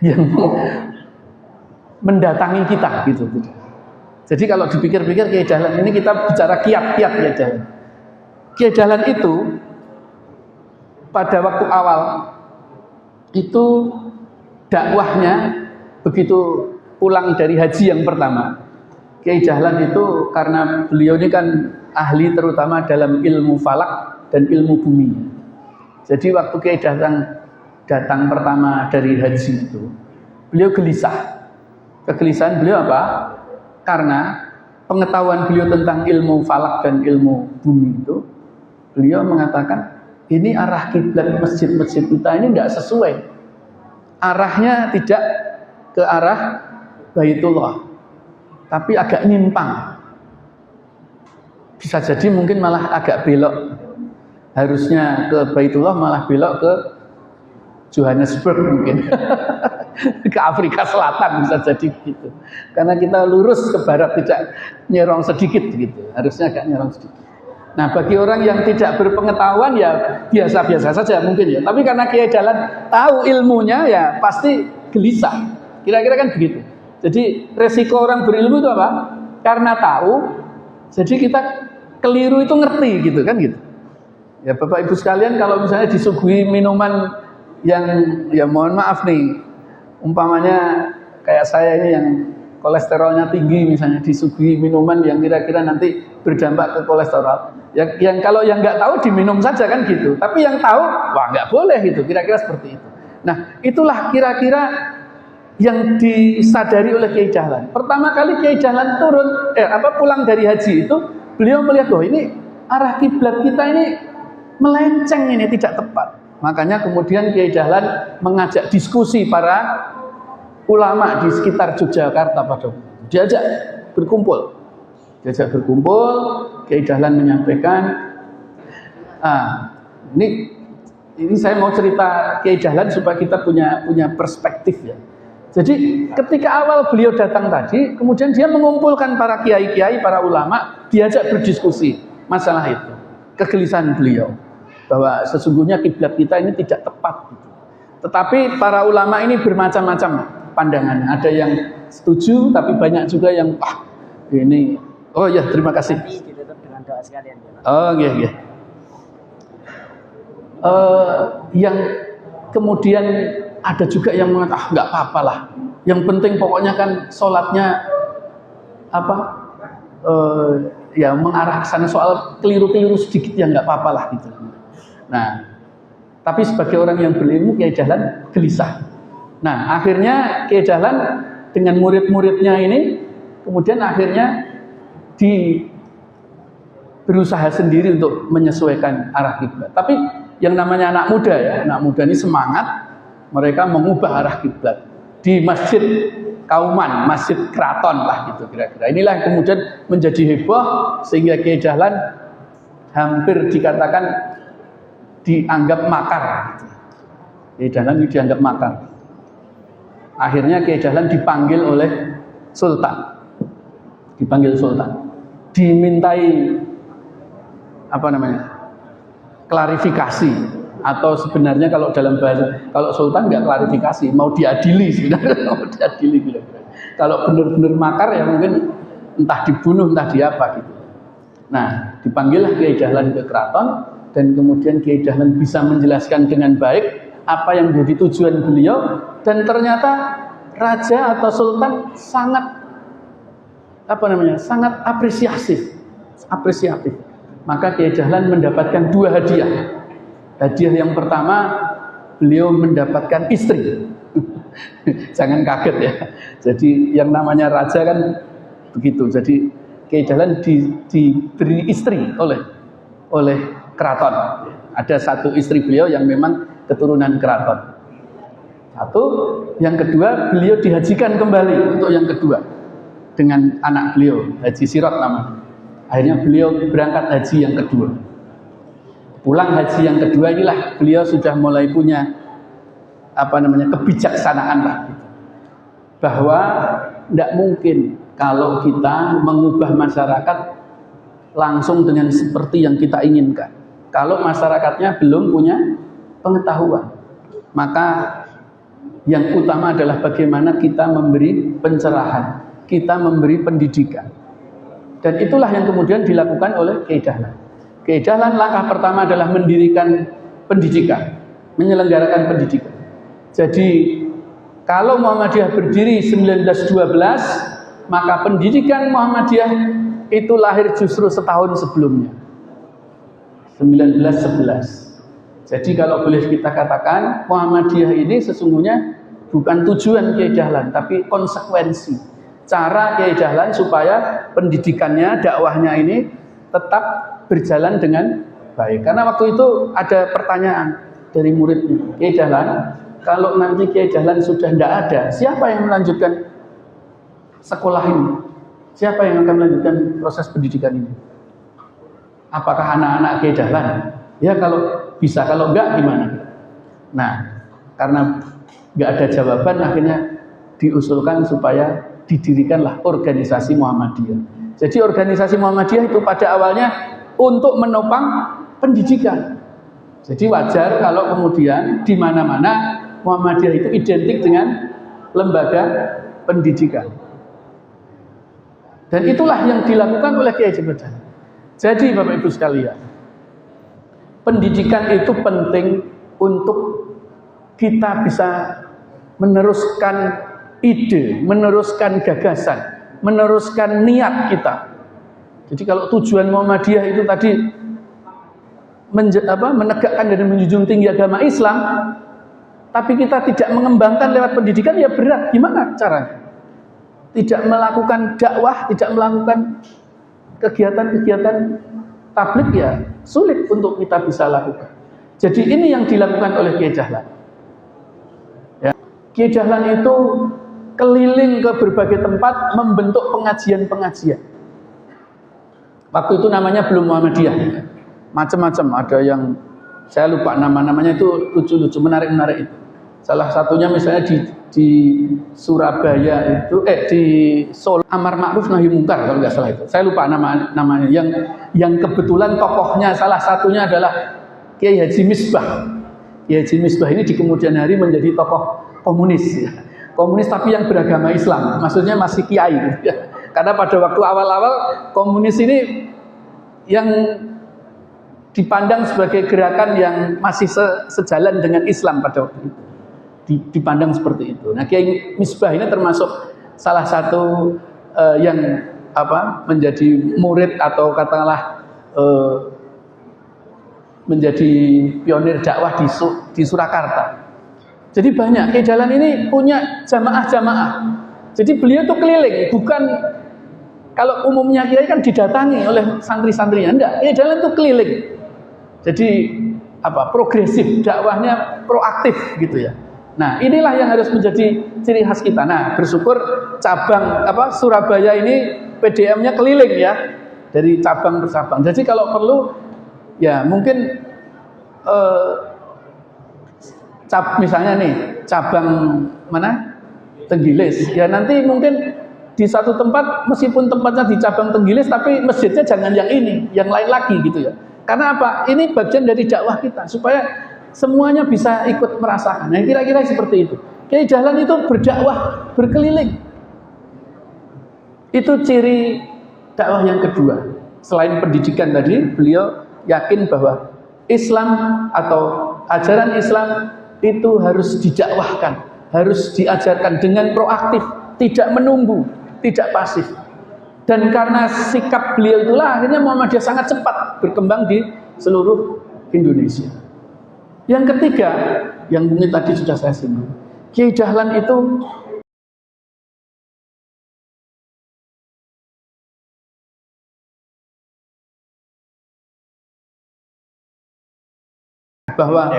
yang mendatangi kita gitu. Jadi kalau dipikir-pikir Kiai Dahlan ini kita bicara kiat-kiat Kiai Dahlan. Kiai Dahlan itu pada waktu awal itu dakwahnya begitu pulang dari haji yang pertama, Kiai Dahlan itu karena beliau ini kan ahli terutama dalam ilmu falak dan ilmu bumi. Jadi waktu Kiai datang pertama dari haji itu, beliau gelisah. Kegelisahan beliau apa? Karena pengetahuan beliau tentang ilmu falak dan ilmu bumi itu, beliau mengatakan ini arah kiblat masjid-masjid kita ini tidak sesuai. Arahnya tidak ke arah Baitullah, tapi agak nyimpang. Bisa jadi mungkin malah agak belok. Harusnya ke Baitullah malah belok ke Johannesburg mungkin. Ke Afrika Selatan bisa jadi gitu. Karena kita lurus ke barat tidak nyerong sedikit gitu. Harusnya agak nyerong sedikit. Nah, bagi orang yang tidak berpengetahuan ya biasa-biasa saja mungkin ya. Tapi karena Kiai Dahlan tahu ilmunya ya pasti gelisah. Kira-kira kan begitu. Jadi resiko orang berilmu itu apa? Karena tahu, jadi kita keliru itu ngerti gitu kan gitu. Ya Bapak Ibu sekalian, kalau misalnya disuguhi minuman yang ya mohon maaf nih, umpamanya kayak saya ini yang kolesterolnya tinggi misalnya disuguhi minuman yang kira-kira nanti berdampak ke kolesterol. Yang kalau yang nggak tahu diminum saja kan gitu. Tapi yang tahu, wah nggak boleh gitu. Kira-kira seperti itu. Nah, itulah kira-kira yang disadari oleh Kiai Dahlan. Pertama kali Kiai Dahlan pulang dari haji itu, beliau melihat, oh ini arah kiblat kita ini melenceng, ini tidak tepat. Makanya kemudian Kiai Dahlan mengajak diskusi para ulama di sekitar Yogyakarta pada diajak berkumpul. Kiai Dahlan menyampaikan, ini saya mau cerita Kiai Dahlan supaya kita punya perspektif ya. Jadi ketika awal beliau datang tadi, kemudian dia mengumpulkan para kiai-kiai, para ulama, diajak berdiskusi masalah itu. Kegelisahan beliau bahwa sesungguhnya kiblat kita ini tidak tepat gitu. Tetapi para ulama ini bermacam-macam pandangannya. Ada yang setuju, tapi banyak juga yang ini. Oh ya, terima kasih. Dengan doa sekalian. Oh iya. Yang kemudian ada juga yang mengatakan nggak apa-apa lah. Yang penting pokoknya kan sholatnya mengarah ke sana, soal keliru-keliru sedikit ya nggak apa-apa lah gitu. Nah, tapi sebagai orang yang berilmu, Kiai Dahlan gelisah. Nah, akhirnya Kiai Dahlan dengan murid-muridnya ini kemudian akhirnya berusaha sendiri untuk menyesuaikan arah kiblat. Tapi yang namanya anak muda ini semangat, mereka mengubah arah kiblat di Masjid Kauman, Masjid Keraton lah gitu kira-kira. Inilah yang kemudian menjadi heboh sehingga Kiai Dahlan hampir dikatakan dianggap makar. Kiai Dahlan dianggap makar. Akhirnya Kiai Dahlan dipanggil oleh Sultan. Dimintai klarifikasi, atau sebenarnya kalau dalam bahasa, kalau Sultan nggak klarifikasi, mau diadili sebenarnya, Kalau benar-benar makar ya mungkin entah dibunuh, entah diapa gitu. Nah, dipanggillah Kiai Dahlan ke keraton, dan kemudian Kiai Dahlan bisa menjelaskan dengan baik apa yang menjadi tujuan beliau, dan ternyata raja atau sultan sangat apresiatif. Maka Kiai Dahlan mendapatkan 2 hadiah. Hadiah yang pertama, beliau mendapatkan istri. Jangan kaget ya. Jadi yang namanya raja kan begitu. Jadi Kiai Dahlan diberi istri oleh keraton. Ada 1 istri beliau yang memang keturunan keraton. 1, yang kedua beliau dihajikan kembali untuk yang kedua dengan anak beliau, Haji Sirot namanya. Akhirnya beliau berangkat haji yang kedua. Pulang haji yang kedua inilah beliau sudah mulai punya kebijaksanaan lah, bahwa tidak mungkin kalau kita mengubah masyarakat langsung dengan seperti yang kita inginkan. Kalau masyarakatnya belum punya pengetahuan, maka yang utama adalah bagaimana kita memberi pencerahan, kita memberi pendidikan. Dan itulah yang kemudian dilakukan oleh Kiai Dahlan. Kiai Dahlan langkah pertama adalah mendirikan pendidikan, menyelenggarakan pendidikan. Jadi kalau Muhammadiyah berdiri 1912, maka pendidikan Muhammadiyah itu lahir justru setahun sebelumnya, 1911. Jadi kalau boleh kita katakan, Muhammadiyah ini sesungguhnya bukan tujuan Kiai Dahlan, tapi konsekuensi. Cara Kiai Dahlan supaya pendidikannya, dakwahnya ini tetap berjalan dengan baik. Karena waktu itu ada pertanyaan dari muridnya, Kiai Dahlan, kalau nanti Kiai Dahlan sudah tidak ada, siapa yang melanjutkan sekolah ini? Siapa yang akan melanjutkan proses pendidikan ini? Apakah anak-anak Kiai Dahlan? Ya kalau bisa, kalau enggak gimana? Nah, karena enggak ada jawaban, akhirnya diusulkan supaya didirikanlah organisasi Muhammadiyah. Jadi organisasi Muhammadiyah itu pada awalnya untuk menopang pendidikan. Jadi wajar kalau kemudian di mana-mana Muhammadiyah itu identik dengan lembaga pendidikan. Dan itulah yang dilakukan oleh Kiai Dahlan. Jadi Bapak Ibu sekalian, pendidikan itu penting untuk kita bisa meneruskan ide, meneruskan gagasan, meneruskan niat kita. Jadi kalau tujuan Muhammadiyah itu tadi menegakkan dan menjunjung tinggi agama Islam, tapi kita tidak mengembangkan lewat pendidikan, ya berat. Gimana caranya? Tidak melakukan dakwah, tidak melakukan kegiatan-kegiatan tabligh, ya sulit untuk kita bisa lakukan. Jadi ini yang dilakukan oleh Kiai Dahlan. Ya. Kiai Dahlan itu keliling ke berbagai tempat membentuk pengajian-pengajian. Waktu itu namanya belum Muhammadiyah. Macam-macam, ada yang saya lupa nama-namanya, itu lucu-lucu, menarik-menarik itu. Salah satunya misalnya di Surabaya itu, di Solo, Amar Ma'ruf Nahi Mungkar kalau nggak salah itu. Saya lupa namanya. Yang kebetulan tokohnya salah satunya adalah Kiai Haji Misbah. Kiai Haji Misbah ini di kemudian hari menjadi tokoh komunis, ya. Komunis tapi yang beragama Islam, maksudnya masih kiai, ya. Karena pada waktu awal-awal komunis ini yang dipandang sebagai gerakan yang masih sejalan dengan Islam pada waktu itu. Dipandang seperti itu. Nah, Kiai Misbah ini termasuk salah satu yang menjadi murid atau katakanlah menjadi pionir dakwah di Surakarta. Jadi banyak. Kiai Dahlan ini punya jamaah-jamaah. Jadi beliau tuh keliling, bukan kalau umumnya kiai kan didatangi oleh santri-santrinya, enggak. Kiai Dahlan tuh keliling. Jadi progresif, dakwahnya proaktif gitu ya. Nah, inilah yang harus menjadi ciri khas kita. Nah, bersyukur cabang Surabaya ini PDM-nya keliling ya, dari cabang ke cabang. Jadi kalau perlu ya mungkin misalnya nih cabang mana Tenggilis, ya nanti mungkin di satu tempat meskipun tempatnya di cabang Tenggilis tapi masjidnya jangan yang ini, yang lain lagi gitu ya. Karena apa? Ini bagian dari dakwah kita supaya semuanya bisa ikut merasakan. Nah, kira-kira seperti itu. Kiai Dahlan itu berdakwah berkeliling. Itu ciri dakwah yang kedua. Selain pendidikan tadi, beliau yakin bahwa Islam atau ajaran Islam itu harus didakwahkan, harus diajarkan dengan proaktif, tidak menunggu, tidak pasif. Dan karena sikap beliau itulah akhirnya Muhammadiyah sangat cepat berkembang di seluruh Indonesia. Yang ketiga, yang mungkin tadi sudah saya singgung, Kiai Dahlan itu bahwa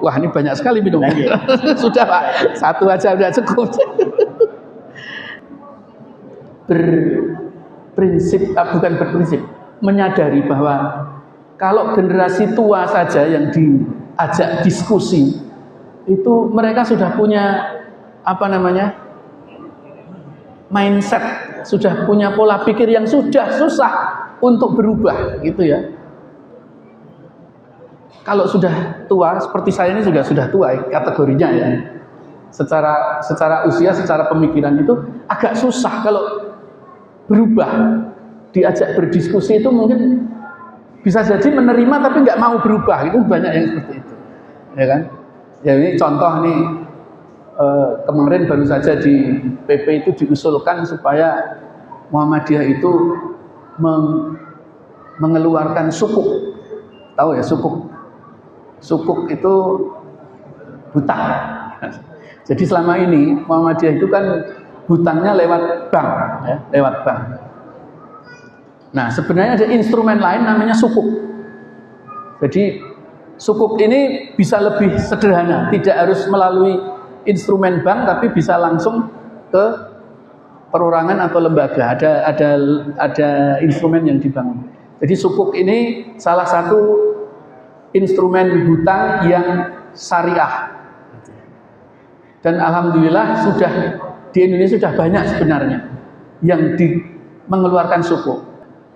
wah ini banyak sekali minum. Sudah Pak, satu aja sudah cukup. Bukan berprinsip, menyadari bahwa kalau generasi tua saja yang diajak diskusi itu mereka sudah punya mindset, sudah punya pola pikir yang sudah susah untuk berubah gitu ya. Kalau sudah tua seperti saya ini sudah tua kategorinya ya. Secara usia, secara pemikiran itu agak susah kalau berubah. Diajak berdiskusi itu mungkin bisa jadi menerima tapi nggak mau berubah, itu banyak yang seperti itu, ya kan? Ya ini contoh nih, kemarin baru saja di PP itu diusulkan supaya Muhammadiyah itu mengeluarkan sukuk, tahu ya sukuk? Sukuk itu hutang. Jadi selama ini Muhammadiyah itu kan hutangnya lewat bank, ya, lewat bank. Nah, sebenarnya ada instrumen lain namanya sukuk. Jadi sukuk ini bisa lebih sederhana, tidak harus melalui instrumen bank, tapi bisa langsung ke perorangan atau lembaga. Ada instrumen yang dibangun. Jadi sukuk ini salah satu instrumen hutang yang syariah. Dan alhamdulillah di Indonesia sudah banyak sebenarnya yang mengeluarkan sukuk.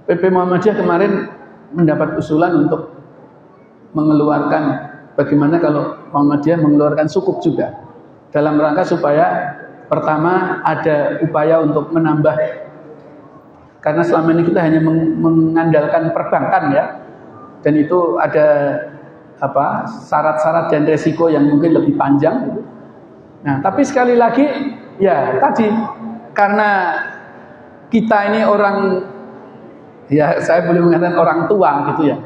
PP Muhammadiyah kemarin mendapat usulan untuk mengeluarkan bagaimana kalau Muhammadiyah mengeluarkan sukuk juga dalam rangka supaya pertama ada upaya untuk menambah, karena selama ini kita hanya mengandalkan perbankan ya, dan itu ada syarat-syarat dan resiko yang mungkin lebih panjang gitu. Nah, tapi sekali lagi ya tadi, karena kita ini orang, ya saya boleh mengatakan orang tua gitu ya.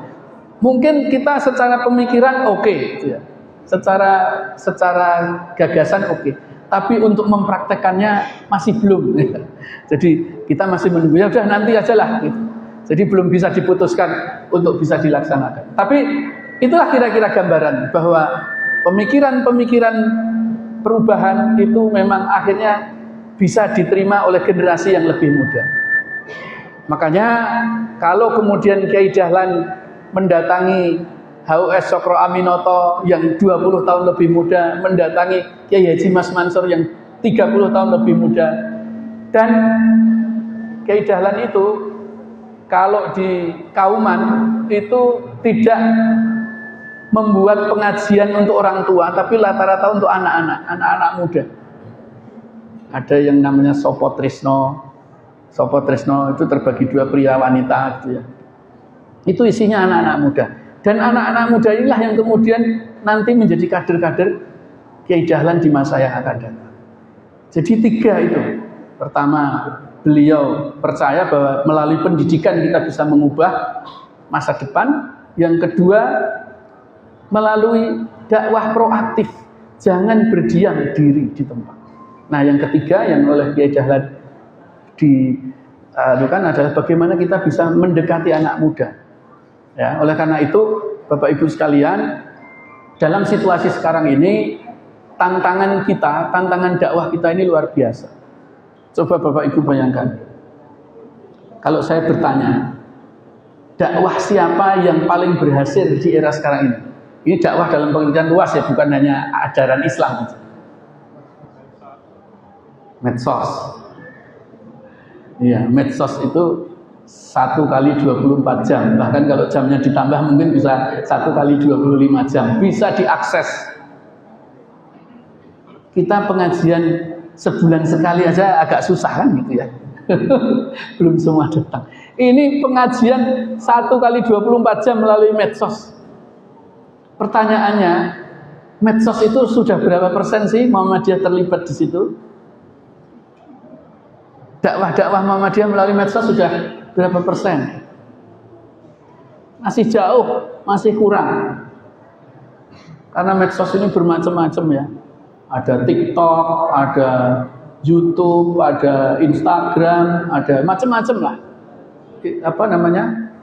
Mungkin kita secara pemikiran oke, gitu ya. Secara gagasan oke. Tapi untuk mempraktekannya masih belum. Jadi kita masih menunggu, ya udah nanti aja lah gitu. Jadi belum bisa diputuskan untuk bisa dilaksanakan. Tapi itulah kira-kira gambaran bahwa pemikiran-pemikiran perubahan itu memang akhirnya bisa diterima oleh generasi yang lebih muda. Makanya kalau kemudian Kiai Dahlan mendatangi HUS Cokro Aminoto yang 20 tahun lebih muda, mendatangi Kiai Haji Mas Mansur yang 30 tahun lebih muda, dan Kiai Dahlan itu kalau di Kauman itu tidak membuat pengajian untuk orang tua, tapi rata-rata untuk anak-anak muda. Ada yang namanya Sopo Trisno itu terbagi dua, pria wanita gitu ya. Itu isinya anak-anak muda. Dan anak-anak muda inilah yang kemudian nanti menjadi kader-kader Kiai Dahlan di masa yang akan datang. Jadi 3 itu. Pertama, beliau percaya bahwa melalui pendidikan kita bisa mengubah masa depan. Yang kedua, melalui dakwah proaktif, jangan berdiam diri di tempat. Nah, yang ketiga yang oleh Kiai Dahlan dilakukan adalah bagaimana kita bisa mendekati anak muda. Ya, oleh karena itu, Bapak Ibu sekalian, dalam situasi sekarang ini tantangan dakwah kita ini luar biasa. Coba Bapak Ibu bayangkan, kalau saya bertanya, dakwah siapa yang paling berhasil di era sekarang ini? Ini dakwah dalam pengertian luas ya, bukan hanya ajaran Islam. Medsos. Iya, medsos itu 1 kali 24 jam. Bahkan kalau jamnya ditambah mungkin bisa 1 kali 25 jam. Bisa diakses. Kita pengajian sebulan sekali aja agak susah kan gitu ya. Belum semua datang. Ini pengajian 1 kali 24 jam melalui medsos. Pertanyaannya, medsos itu sudah berapa persen sih Muhammadiyah terlibat di situ? Dakwah Muhammadiyah melalui medsos sudah berapa persen? Masih jauh, masih kurang. Karena medsos ini bermacam-macam ya. Ada TikTok, ada YouTube, ada Instagram, ada macam-macam lah.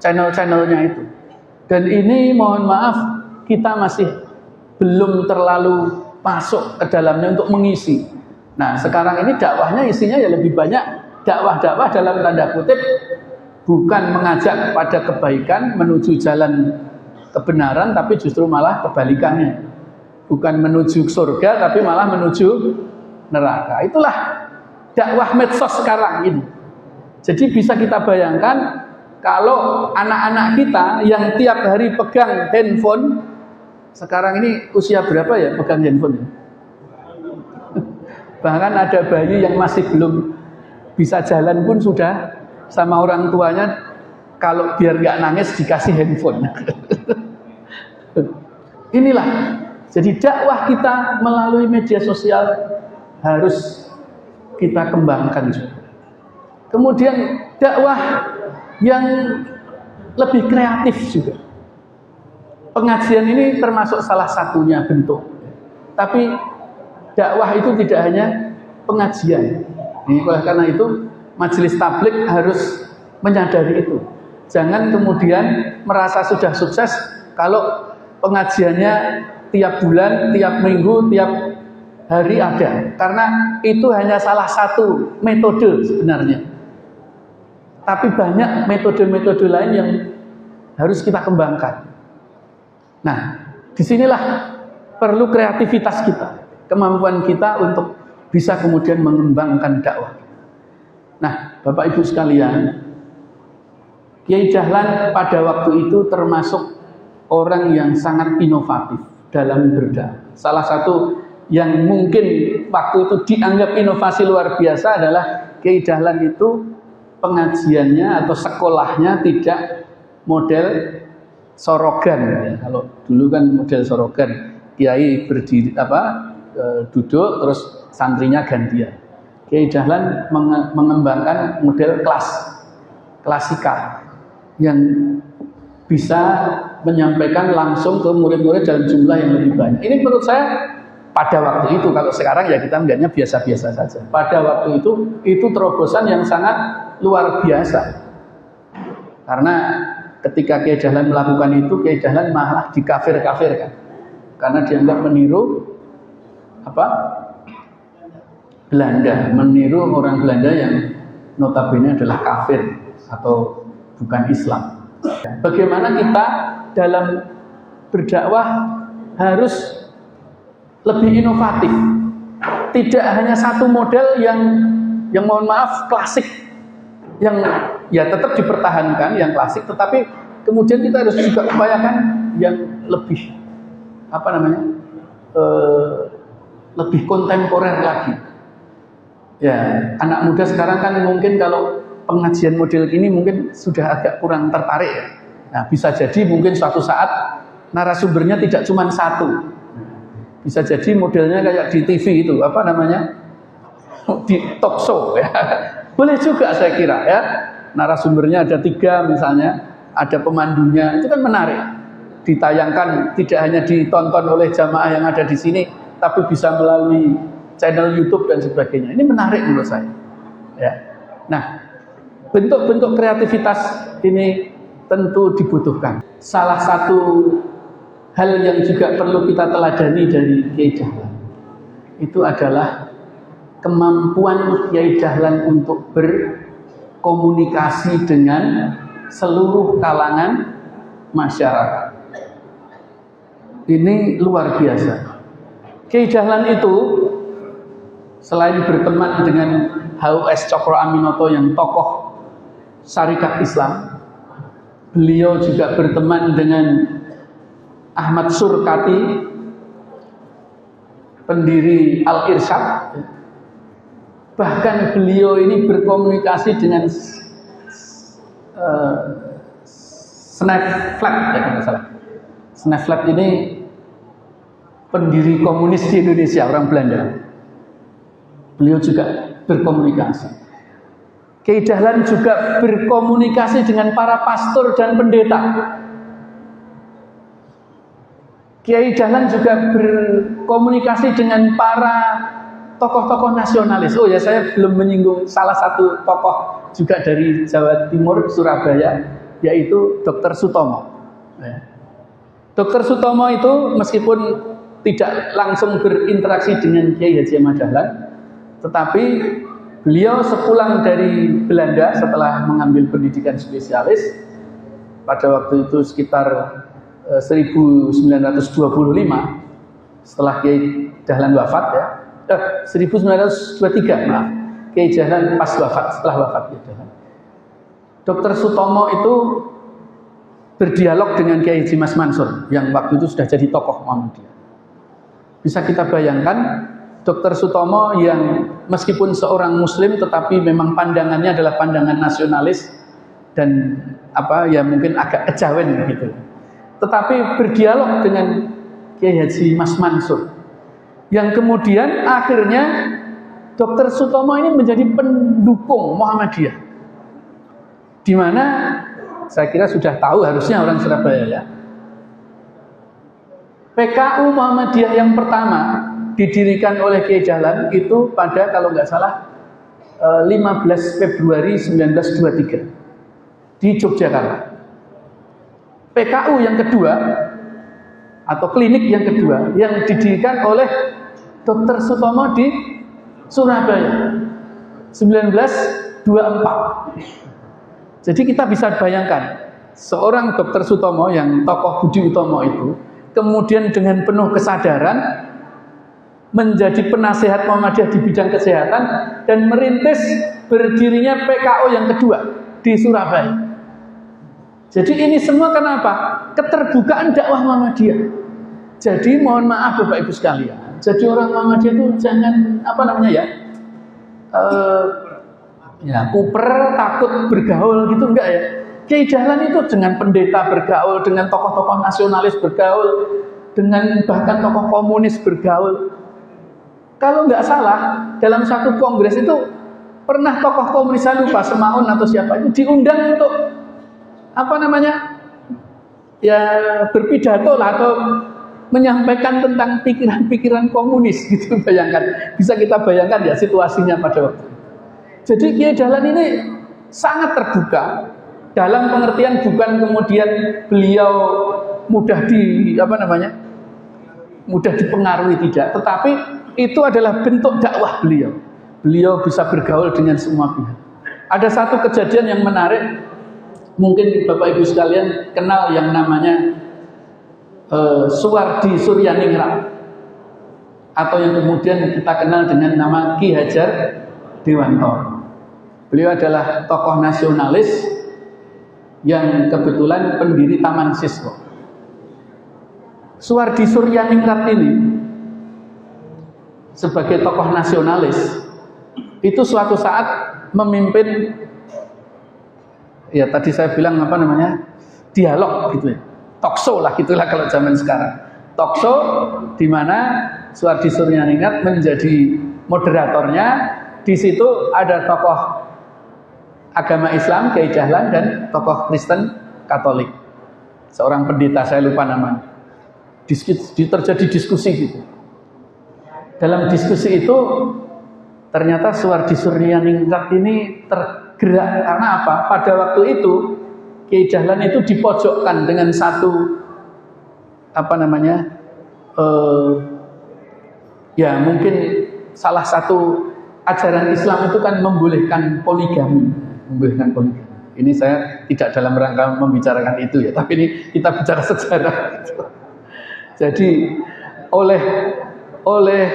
Channel-channelnya itu. Dan ini mohon maaf, kita masih belum terlalu masuk ke dalamnya untuk mengisi. Nah, sekarang ini dakwahnya isinya ya lebih banyak dakwah-dakwah dalam tanda kutip, bukan mengajak kepada kebaikan menuju jalan kebenaran, tapi justru malah kebalikannya. Bukan menuju surga, tapi malah menuju neraka. Itulah dakwah medsos sekarang ini. Jadi bisa kita bayangkan kalau anak-anak kita yang tiap hari pegang handphone, sekarang ini usia berapa ya pegang handphone? Bahkan ada bayi yang masih belum bisa jalan pun sudah sama orang tuanya, kalau biar nggak nangis dikasih handphone. Inilah, jadi dakwah kita melalui media sosial harus kita kembangkan juga. Kemudian dakwah yang lebih kreatif juga. Pengajian ini termasuk salah satunya bentuk. Tapi dakwah itu tidak hanya pengajian. Oleh karena itu majelis tabligh harus menyadari itu. Jangan kemudian merasa sudah sukses kalau pengajiannya tiap bulan, tiap minggu, tiap hari ada. Karena itu hanya salah satu metode sebenarnya. Tapi banyak metode-metode lain yang harus kita kembangkan. Nah, disinilah perlu kreativitas kita, kemampuan kita untuk bisa kemudian mengembangkan dakwah. Nah, Bapak Ibu sekalian, Kiai Dahlan pada waktu itu termasuk orang yang sangat inovatif dalam berdakwah. Salah satu yang mungkin waktu itu dianggap inovasi luar biasa adalah Kiai Dahlan itu pengajiannya atau sekolahnya tidak model sorogan ya. Kalau dulu kan model sorogan, kiai berdiri duduk terus santrinya gantian. Kiai Dahlan mengembangkan model klasikal yang bisa menyampaikan langsung ke murid-murid dalam jumlah yang lebih banyak. Ini menurut saya pada waktu itu, kalau sekarang ya kita melihatnya biasa-biasa saja. Pada waktu itu terobosan yang sangat luar biasa. Karena ketika Kiai Dahlan melakukan itu, Kiai Dahlan malah dikafir-kafirkan. Karena dianggap meniru Belanda, meniru orang Belanda yang notabene adalah kafir atau bukan Islam. Bagaimana kita dalam berdakwah harus lebih inovatif. Tidak hanya satu model yang mohon maaf klasik, yang ya tetap dipertahankan yang klasik, tetapi kemudian kita harus juga upayakan yang lebih lebih kontemporer lagi. Ya, anak muda sekarang kan mungkin kalau pengajian model ini mungkin sudah agak kurang tertarik ya. Nah, bisa jadi mungkin suatu saat narasumbernya tidak cuma satu. Bisa jadi modelnya kayak di TV itu, di talk show ya. Boleh juga saya kira ya. Narasumbernya ada 3 misalnya, ada pemandunya, itu kan menarik. Ditayangkan tidak hanya ditonton oleh jamaah yang ada di sini, tapi bisa melalui channel YouTube dan sebagainya. Ini menarik menurut saya. Ya. Nah, bentuk-bentuk kreativitas ini tentu dibutuhkan. Salah satu hal yang juga perlu kita teladani dari Kiai Dahlan itu adalah kemampuan Kiai Dahlan untuk berkomunikasi dengan seluruh kalangan masyarakat. Ini luar biasa. Kiai Dahlan itu selain berteman dengan HUS Cokro Aminoto yang tokoh Syarikat Islam, beliau juga berteman dengan Ahmad Surkati, pendiri Al-Irsyad. Bahkan beliau ini berkomunikasi dengan Sneflat, ya kalau tidak salah. Sneflat ini pendiri komunis di Indonesia, orang Belanda. Beliau juga berkomunikasi. Kiai Dahlan juga berkomunikasi dengan para pastor dan pendeta. Kiai Dahlan juga berkomunikasi dengan para tokoh-tokoh nasionalis. Oh ya, saya belum menyinggung salah satu tokoh juga dari Jawa Timur, Surabaya, yaitu Dr. Sutomo. Dr. Sutomo itu meskipun tidak langsung berinteraksi dengan Kiai Haji Ahmad Dahlan, tetapi beliau sepulang dari Belanda setelah mengambil pendidikan spesialis pada waktu itu sekitar 1925 setelah Kiai Dahlan wafat ya. 1923 maaf. Kiai Dahlan pas wafat, setelah wafat Kiai Dahlan. Dr. Sutomo itu berdialog dengan Kiai Haji Mas Mansur yang waktu itu sudah jadi tokoh Muhammadiyah. Bisa kita bayangkan Dr. Sutomo yang meskipun seorang muslim tetapi memang pandangannya adalah pandangan nasionalis dan mungkin agak kejawen gitu. Tetapi berdialog dengan Kiai Haji Mas Mansur yang kemudian akhirnya Dr. Sutomo ini menjadi pendukung Muhammadiyah, di mana saya kira sudah tahu harusnya orang Surabaya ya, PKU Muhammadiyah yang pertama didirikan oleh Kiai Dahlan itu pada kalau nggak salah 15 Februari 1923 di Yogyakarta. PKU yang kedua atau klinik yang kedua yang didirikan oleh Dr. Sutomo di Surabaya 1924. Jadi kita bisa bayangkan seorang Dr. Sutomo yang tokoh Budi Utomo itu kemudian dengan penuh kesadaran menjadi penasehat Muhammadiyah di bidang kesehatan dan merintis berdirinya PKO yang kedua di Surabaya. Jadi ini semua kenapa? Keterbukaan dakwah Muhammadiyah. Jadi mohon maaf Bapak Ibu sekalian, jadi orang Muhammadiyah itu jangan kuper, takut bergaul gitu, enggak ya. Kiai Dahlan itu dengan pendeta bergaul, dengan tokoh-tokoh nasionalis bergaul, dengan bahkan tokoh komunis bergaul. Kalau nggak salah, dalam satu kongres itu pernah tokoh komunis, saya lupa, Semaun atau siapa itu diundang untuk apa namanya, ya berpidato lah atau menyampaikan tentang pikiran-pikiran komunis gitu. Bayangkan, bisa kita bayangkan ya situasinya pada waktu itu. Jadi Kiai Dahlan ini sangat terbuka dalam pengertian bukan kemudian beliau mudah mudah dipengaruhi, tidak, tetapi itu adalah bentuk dakwah beliau. Beliau bisa bergaul dengan semua pihak. Ada satu kejadian yang menarik, mungkin Bapak Ibu sekalian kenal yang namanya Suwardi Suryaningrat, atau yang kemudian kita kenal dengan nama Ki Hajar Dewantara. Beliau adalah tokoh nasionalis yang kebetulan pendiri Taman Siswa. Suwardi Suryaningrat ini sebagai tokoh nasionalis itu suatu saat memimpin, ya tadi saya bilang dialog gitu ya, talk show lah gitulah kalau zaman sekarang, talk show di mana Suwardi Suryaningrat menjadi moderatornya. Di situ ada tokoh agama Islam Kiai Dahlan dan tokoh Kristen Katolik, seorang pendeta saya lupa namanya. Terjadi diskusi gitu. Dalam diskusi itu ternyata Suwardi Suryaningrat ini tergerak karena apa? Pada waktu itu Kiai Dahlan itu dipojokkan dengan satu ya mungkin salah satu ajaran Islam itu kan membolehkan poligami. Ini saya tidak dalam rangka membicarakan itu ya, tapi ini kita bicara sejarah. Jadi oleh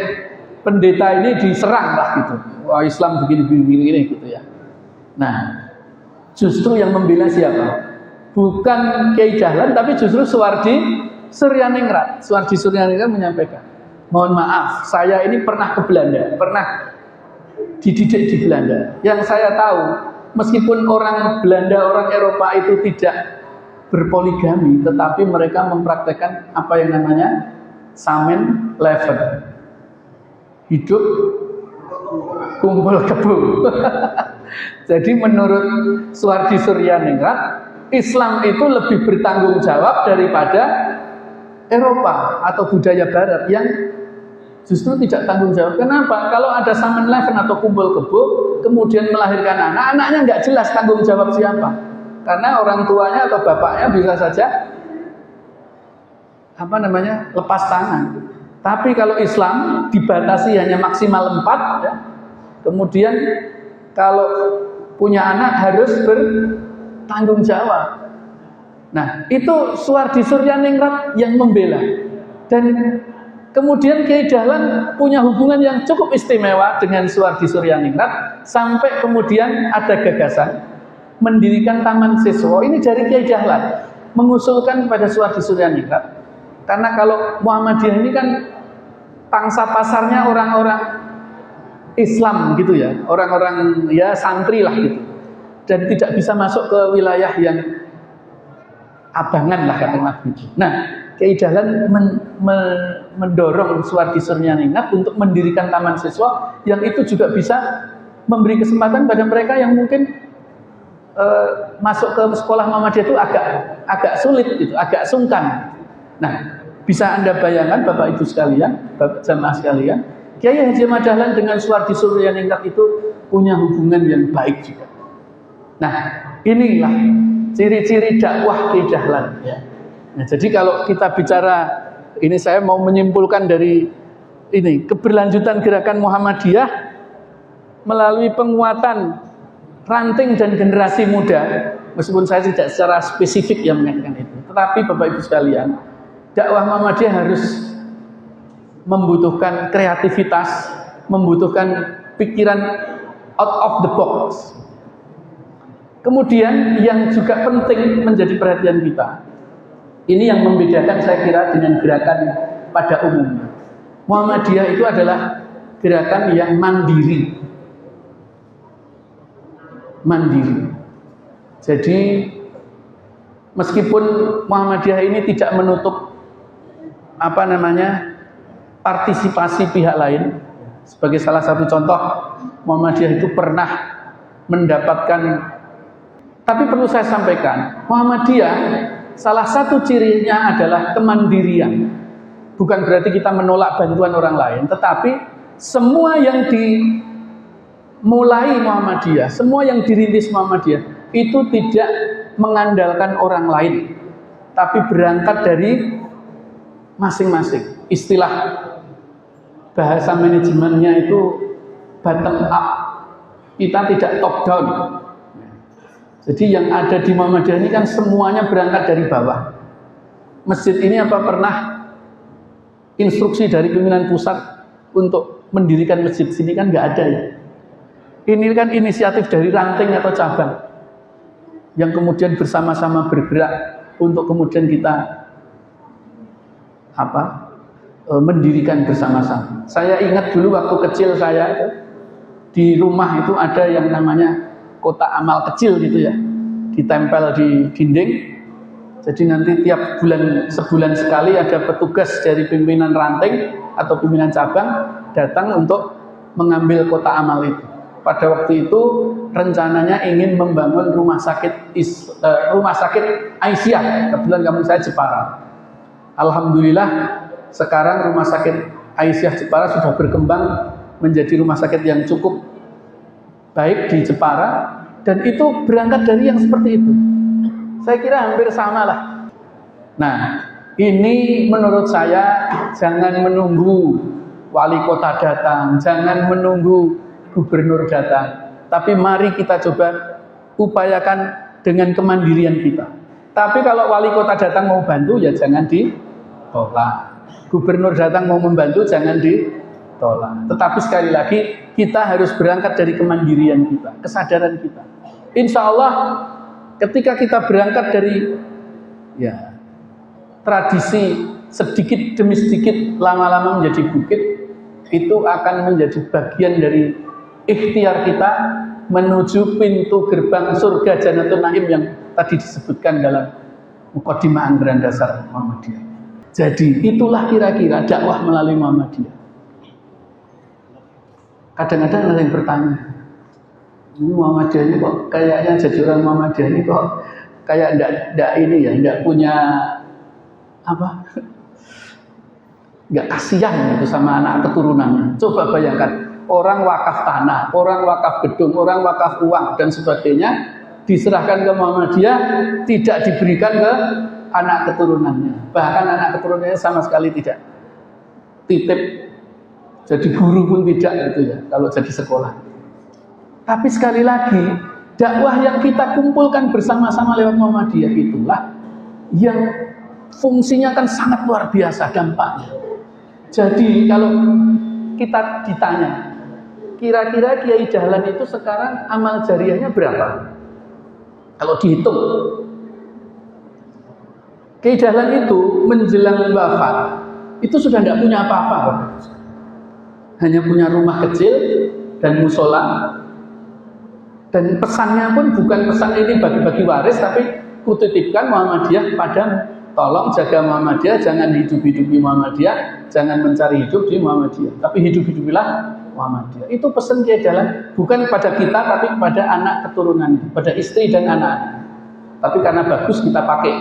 pendeta ini diserang lah gitu. Wah, Islam begini gitu ya. Nah, justru yang membela siapa? Bukan Kiai Dahlan, tapi justru Suwardi Suryaningrat. Suwardi Suryaningrat menyampaikan, mohon maaf, saya ini pernah ke Belanda, pernah dididik di Belanda. Yang saya tahu, meskipun orang Belanda, orang Eropa itu tidak berpoligami, tetapi mereka mempraktekkan apa yang namanya samen leven, hidup kumpul kebo. Jadi menurut Suwardi Suryaningrat, Islam itu lebih bertanggung jawab daripada Eropa atau budaya Barat yang justru tidak tanggung jawab. Kenapa? Kalau ada samen leven atau kumpul kebo, kemudian melahirkan anak, anaknya nggak jelas tanggung jawab siapa. Karena orang tuanya atau bapaknya bisa saja lepas tangan. Tapi kalau Islam dibatasi hanya maksimal 4 ya. Kemudian kalau punya anak harus bertanggung jawab. Nah, itu Suwardi Suryaningrat yang membela. Dan kemudian Kiai Dahlan punya hubungan yang cukup istimewa dengan Suwardi Suryaningrat sampai kemudian ada gagasan mendirikan Taman Siswa. Ini dari Kiai Dahlan mengusulkan pada Suwardi Suryaningrat, karena kalau Muhammadiyah ini kan pangsa pasarnya orang-orang Islam gitu ya, orang-orang ya santri lah gitu, dan tidak bisa masuk ke wilayah yang abangan lah katakanlah gitu. Nah, Kiai Dahlan mendorong Suwardi Suryaningrat untuk mendirikan Taman Siswa yang itu juga bisa memberi kesempatan pada mereka yang mungkin masuk ke sekolah Muhammadiyah itu agak sulit gitu, agak sungkan. Nah, bisa Anda bayangkan Bapak Ibu sekalian, Bapak jamaah sekalian, Kiai Haji Ahmad Dahlan dengan Suwardi Suryaningrat itu punya hubungan yang baik juga. Nah, inilah ciri-ciri dakwah Kiai Dahlan ya. Nah, jadi kalau kita bicara ini, saya mau menyimpulkan dari ini keberlanjutan gerakan Muhammadiyah melalui penguatan ranting dan generasi muda, meskipun saya tidak secara spesifik yang mengatakan itu, tetapi Bapak Ibu sekalian, dakwah Muhammadiyah harus membutuhkan kreativitas, membutuhkan pikiran out of the box. Kemudian yang juga penting menjadi perhatian kita, ini yang membedakan saya kira dengan gerakan pada umumnya. Muhammadiyah itu adalah gerakan yang mandiri. Jadi meskipun Muhammadiyah ini tidak menutup partisipasi pihak lain, Sebagai salah satu contoh, Muhammadiyah itu pernah mendapatkan, tapi perlu saya sampaikan, Muhammadiyah salah satu cirinya adalah kemandirian. Bukan berarti kita menolak bantuan orang lain, tetapi semua yang dimulai Muhammadiyah, semua yang dirintis Muhammadiyah itu tidak mengandalkan orang lain, tapi berangkat dari masing-masing. Istilah bahasa manajemennya itu bottom up. Kita tidak top down. Jadi yang ada di Muhammadiyah ini kan semuanya berangkat dari bawah. Masjid ini apa pernah instruksi dari pimpinan pusat untuk mendirikan masjid sini? Kan nggak ada ya. Ini kan inisiatif dari ranting atau cabang yang kemudian bersama-sama bergerak untuk kemudian kita mendirikan bersama-sama. Saya ingat dulu waktu kecil saya di rumah itu ada yang namanya kotak amal kecil gitu ya, ditempel di dinding. Jadi nanti tiap sebulan sekali ada petugas dari pimpinan ranting atau pimpinan cabang datang untuk mengambil kotak amal itu. Pada waktu itu rencananya ingin membangun rumah sakit Aisyah. Kebetulan kampung saya Jepara. Alhamdulillah sekarang rumah sakit Aisyah Jepara sudah berkembang menjadi rumah sakit yang cukup baik di Jepara, dan itu berangkat dari yang seperti itu. Saya kira hampir sama lah. Nah, ini menurut saya jangan menunggu wali kota datang, jangan menunggu gubernur datang, tapi mari kita coba upayakan dengan kemandirian kita. Tapi kalau wali kota datang mau bantu ya jangan ditolak. Gubernur datang mau membantu jangan ditolak. Tetapi sekali lagi kita harus berangkat dari kemandirian kita, kesadaran kita. Insya Allah ketika kita berangkat dari tradisi sedikit demi sedikit lama-lama menjadi bukit, itu akan menjadi bagian dari ikhtiar kita menuju pintu gerbang surga Jannatul Naim yang tadi disebutkan dalam Muqaddimah Anggaran Dasar Muhammadiyah. Jadi itulah kira-kira dakwah melalui Muhammadiyah. Kadang-kadang ada yang bertanya, ini Muhammadiyah ini kok kayaknya jadi orang Muhammadiyah ini kok kayak enggak punya enggak kasihan gitu sama anak keturunannya. Coba bayangkan, orang wakaf tanah, orang wakaf gedung, orang wakaf uang dan sebagainya diserahkan ke Muhammadiyah, tidak diberikan ke anak keturunannya. Bahkan anak keturunannya sama sekali tidak titip, jadi guru pun tidak gitu ya kalau jadi sekolah. Tapi sekali lagi, dakwah yang kita kumpulkan bersama-sama lewat Muhammadiyah itulah yang fungsinya kan sangat luar biasa dampaknya. Jadi kalau kita ditanya, kira-kira Kiai Dahlan itu sekarang amal jariahnya berapa? Kalau dihitung, Kiai Dahlan itu menjelang wafat itu sudah tidak punya apa-apa, hanya punya rumah kecil dan musola, dan pesannya pun bukan pesan ini bagi-bagi waris, tapi kutitipkan Muhammadiyah padamu, tolong jaga Muhammadiyah, jangan hidup-hidupi Muhammadiyah, jangan mencari hidup di Muhammadiyah, tapi hidup-hidupilah Muhammadiyah. Itu pesan Kiai Dahlan, bukan kepada kita tapi kepada anak keturunan, pada istri dan anak. Tapi karena bagus kita pakai.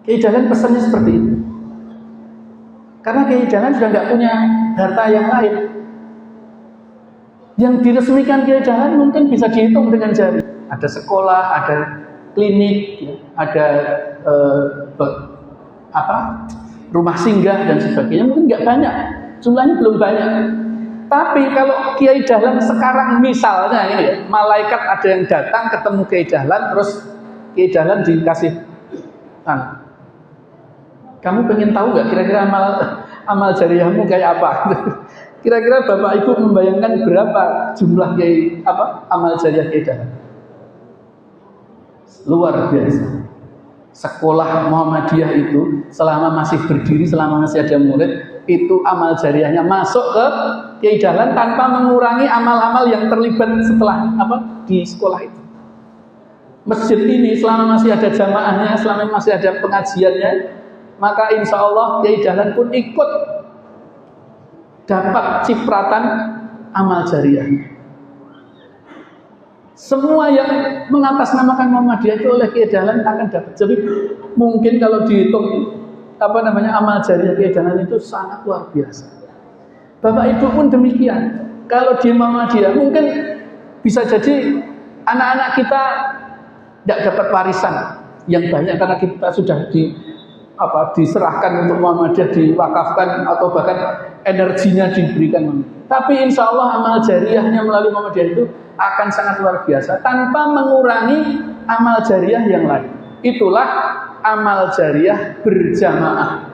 Kiai Dahlan pesannya seperti itu. Karena Kiai Dahlan sudah nggak punya harta yang lain. Yang diresmikan Kiai Dahlan mungkin bisa dihitung dengan jari. Ada sekolah, ada klinik, ada rumah singgah dan sebagainya. Mungkin nggak banyak, jumlahnya belum banyak. Tapi kalau Kiai Dahlan sekarang misalnya ini, malaikat ada yang datang ketemu Kiai Dahlan, terus Kiai Dahlan dikasih kamu pengen tahu nggak kira-kira amal jariahmu kayak apa? Kira-kira Bapak Ibu membayangkan berapa jumlah amal jariah Kiai Dahlan? Luar biasa. Sekolah Muhammadiyah itu selama masih berdiri, selama masih ada murid, itu amal jariahnya masuk ke Kiai Dahlan tanpa mengurangi amal-amal yang terlibat setelah di sekolah itu. Masjid ini selama masih ada jamaahnya, selama masih ada pengajiannya, maka insya Allah Kiai Dahlan pun ikut dapat cipratan amal jariah. Semua yang mengatasnamakan Muhammadiyah itu oleh Kiai Dahlan akan dapat. Jadi mungkin kalau dihitung amal jariah Kiai Dahlan itu sangat luar biasa. Bapak Ibu pun demikian. Kalau di Muhammadiyah mungkin bisa jadi anak-anak kita tidak dapat warisan yang banyak karena kita sudah diserahkan untuk Muhammadiyah, diwakafkan atau bahkan energinya diberikan. Tapi insya Allah amal jariahnya melalui Muhammadiyah itu akan sangat luar biasa tanpa mengurangi amal jariah yang lain. Itulah amal jariah berjamaah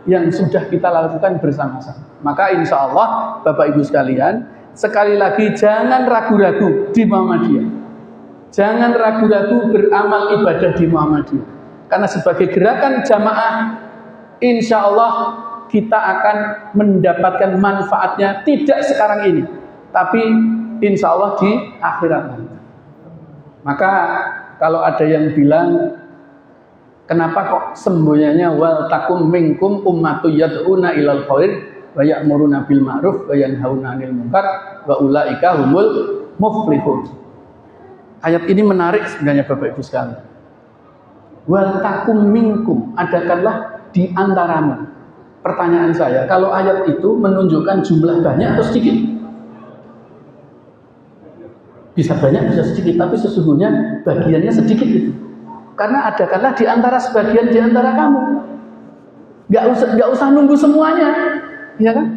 yang sudah kita lakukan bersama-sama. Maka insya Allah Bapak Ibu sekalian, sekali lagi jangan ragu-ragu di Muhammadiyah. Jangan ragu-ragu beramal ibadah di Muhammadiyah. Karena sebagai gerakan jamaah, insya Allah kita akan mendapatkan manfaatnya tidak sekarang ini, tapi insya Allah di akhirat nanti. Maka kalau ada yang bilang, kenapa kok semboyannya wal takum minkum ummatu yad'una ilal khair wa ya'muruna bil ma'ruf wa yanhauna 'anil munkar wa ulaika humul muflihun. Ayat ini menarik sebenarnya Bapak Ibu sekalian. Wal takum minkum, adakanlah di antaramu. Pertanyaan saya, kalau ayat itu menunjukkan jumlah banyak atau sedikit? Bisa banyak, bisa sedikit, tapi sesungguhnya bagiannya sedikit itu. Karena adakanlah di antara sebagian di antara kamu. Nggak usah nunggu semuanya, ya kan?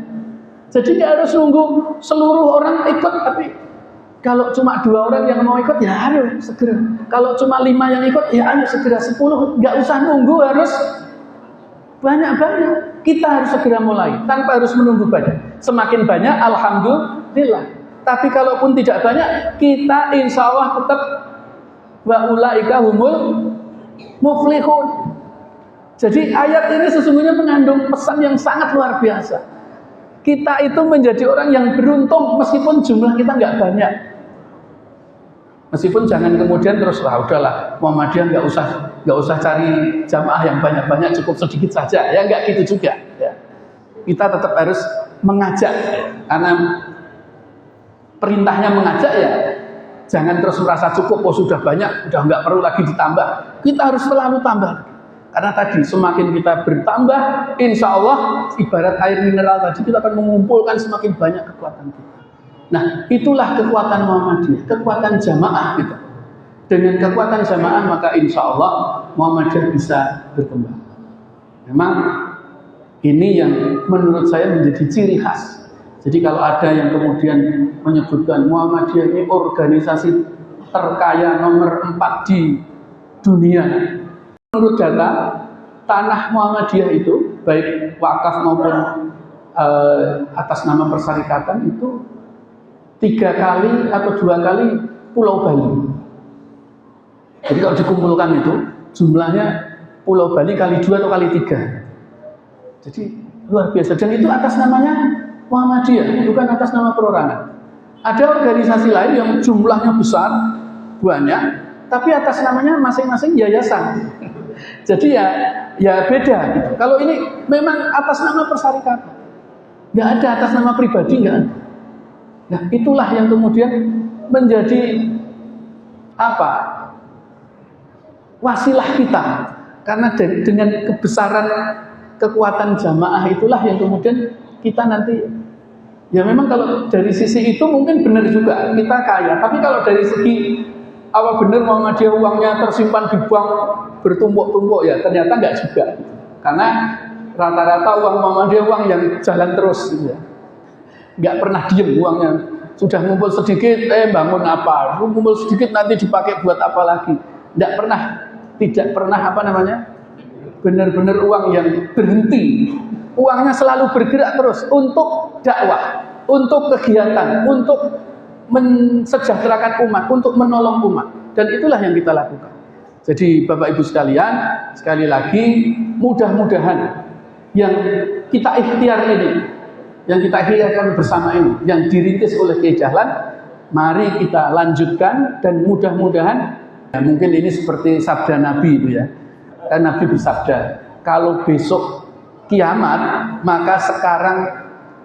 Jadi nggak harus nunggu seluruh orang ikut, tapi kalau cuma 2 orang yang mau ikut, ya ayo segera. Kalau cuma 5 yang ikut, ya ayo segera. 10, nggak usah nunggu harus banyak-banyak. Kita harus segera mulai tanpa harus menunggu banyak. Semakin banyak, alhamdulillah. Tapi kalaupun tidak banyak, kita insya Allah tetap wa ulaika humul muflihun. Jadi ayat ini sesungguhnya mengandung pesan yang sangat luar biasa. Kita itu menjadi orang yang beruntung meskipun jumlah kita nggak banyak. Meskipun jangan kemudian terus udahlah Muhammadiyah nggak usah cari jamaah yang banyak-banyak, cukup sedikit saja. Ya nggak gitu juga. Ya. Kita tetap harus mengajak, karena perintahnya mengajak ya. Jangan terus merasa cukup, sudah banyak, udah nggak perlu lagi ditambah. Kita harus selalu tambah. Karena tadi semakin kita bertambah, insya Allah ibarat air mineral tadi, kita akan mengumpulkan semakin banyak kekuatan kita. Nah, itulah kekuatan Muhammadiyah, kekuatan jamaah kita. Dengan kekuatan jamaah maka insya Allah Muhammadiyah bisa berkembang. Memang ini yang menurut saya menjadi ciri khas. Jadi kalau ada yang kemudian menyebutkan Muhammadiyah ini organisasi terkaya nomor 4 di dunia. Menurut data, tanah Muhammadiyah itu baik wakaf maupun atas nama persyarikatan itu 3 kali atau 2 kali Pulau Bali. Jadi kalau dikumpulkan itu jumlahnya Pulau Bali kali 2 atau kali 3. Jadi luar biasa. Dan itu atas namanya Muhammadiyah, bukan atas nama perorangan. Ada organisasi lain yang jumlahnya besar, banyak, tapi atas namanya masing-masing yayasan. Jadi ya beda gitu. Kalau ini memang atas nama persyarikatan, nggak ada atas nama pribadi, nggak ada. Nah itulah yang kemudian menjadi wasilah kita, karena dengan kebesaran kekuatan jamaah itulah yang kemudian kita nanti, ya memang kalau dari sisi itu mungkin benar juga kita kaya, tapi kalau dari segi benar Muhammadiyah uangnya tersimpan di bank bertumpuk-tumpuk, ya ternyata enggak juga, karena rata-rata uang Muhammadiyah uang yang jalan terus gitu ya. Enggak pernah diem uangnya, sudah ngumpul sedikit bangun apa, ngumpul sedikit nanti dipakai buat apa lagi, tidak pernah benar-benar uang yang berhenti. Uangnya selalu bergerak terus untuk dakwah, untuk kegiatan, untuk mensejahterakan umat, untuk menolong umat. Dan itulah yang kita lakukan. Jadi Bapak Ibu sekalian, sekali lagi mudah-mudahan yang kita ikhtiar ini, yang kita ikhtiarkan bersama ini, yang dirintis oleh Kiai Dahlan, mari kita lanjutkan dan mudah-mudahan, ya mungkin ini seperti sabda Nabi itu ya. Dan Nabi bersabda, kalau besok kiamat, maka sekarang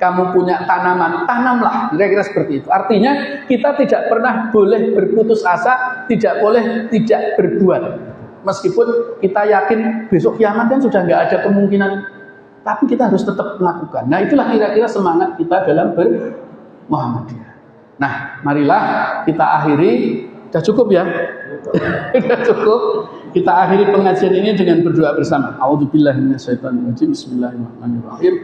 kamu punya tanaman, tanamlah. Kira-kira seperti itu. Artinya kita tidak pernah boleh berputus asa, tidak boleh tidak berbuat. Meskipun kita yakin besok kiamat kan sudah nggak ada kemungkinan, tapi kita harus tetap melakukan. Nah, itulah kira-kira semangat kita dalam ber-Muhammadiyah. Nah, marilah kita akhiri. Sudah cukup ya? Sudah cukup. Kita akhiri pengajian ini dengan berdoa bersama. A'udzubillahi minasyaitonirrajim. Bismillahirrahmanirrahim.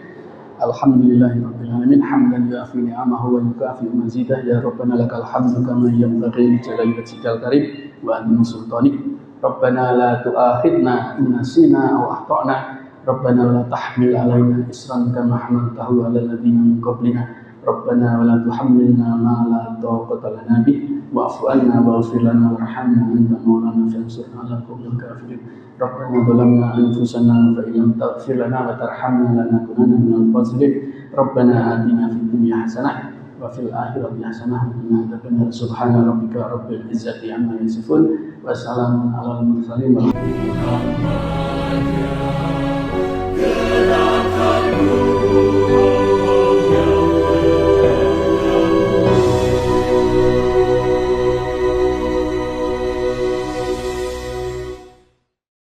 Alhamdulillahirabbil alamin hamdan yuafi ni'amahu wa yukafi mazidah ya rabbana lakal hamdu kama yanbaghi li jalali wajhikal karim wa azimi sultanik. Rabbana la tu'akhidna in nasina aw akhtana. Rabbana la tahmil alaina isran kama hamaltahu 'alal ladzina min qablina. Rabbana wa la tuhammilna ma la taqata lana bih wa'fu 'anna waghfir lana warhamna anta maulana fansurna 'alal qawmil kafirin. Rabbana zalamna anfusana fa illam taghfir lana wa tarhamna lanakunanna minal khasirin. Rabbana atina fid dunya hasanah wa fil akhirati hasanah wa qina adzabannar. Subhana rabbika rabbil izzati amma yasifun wa salamun alal mursalin. Gerakan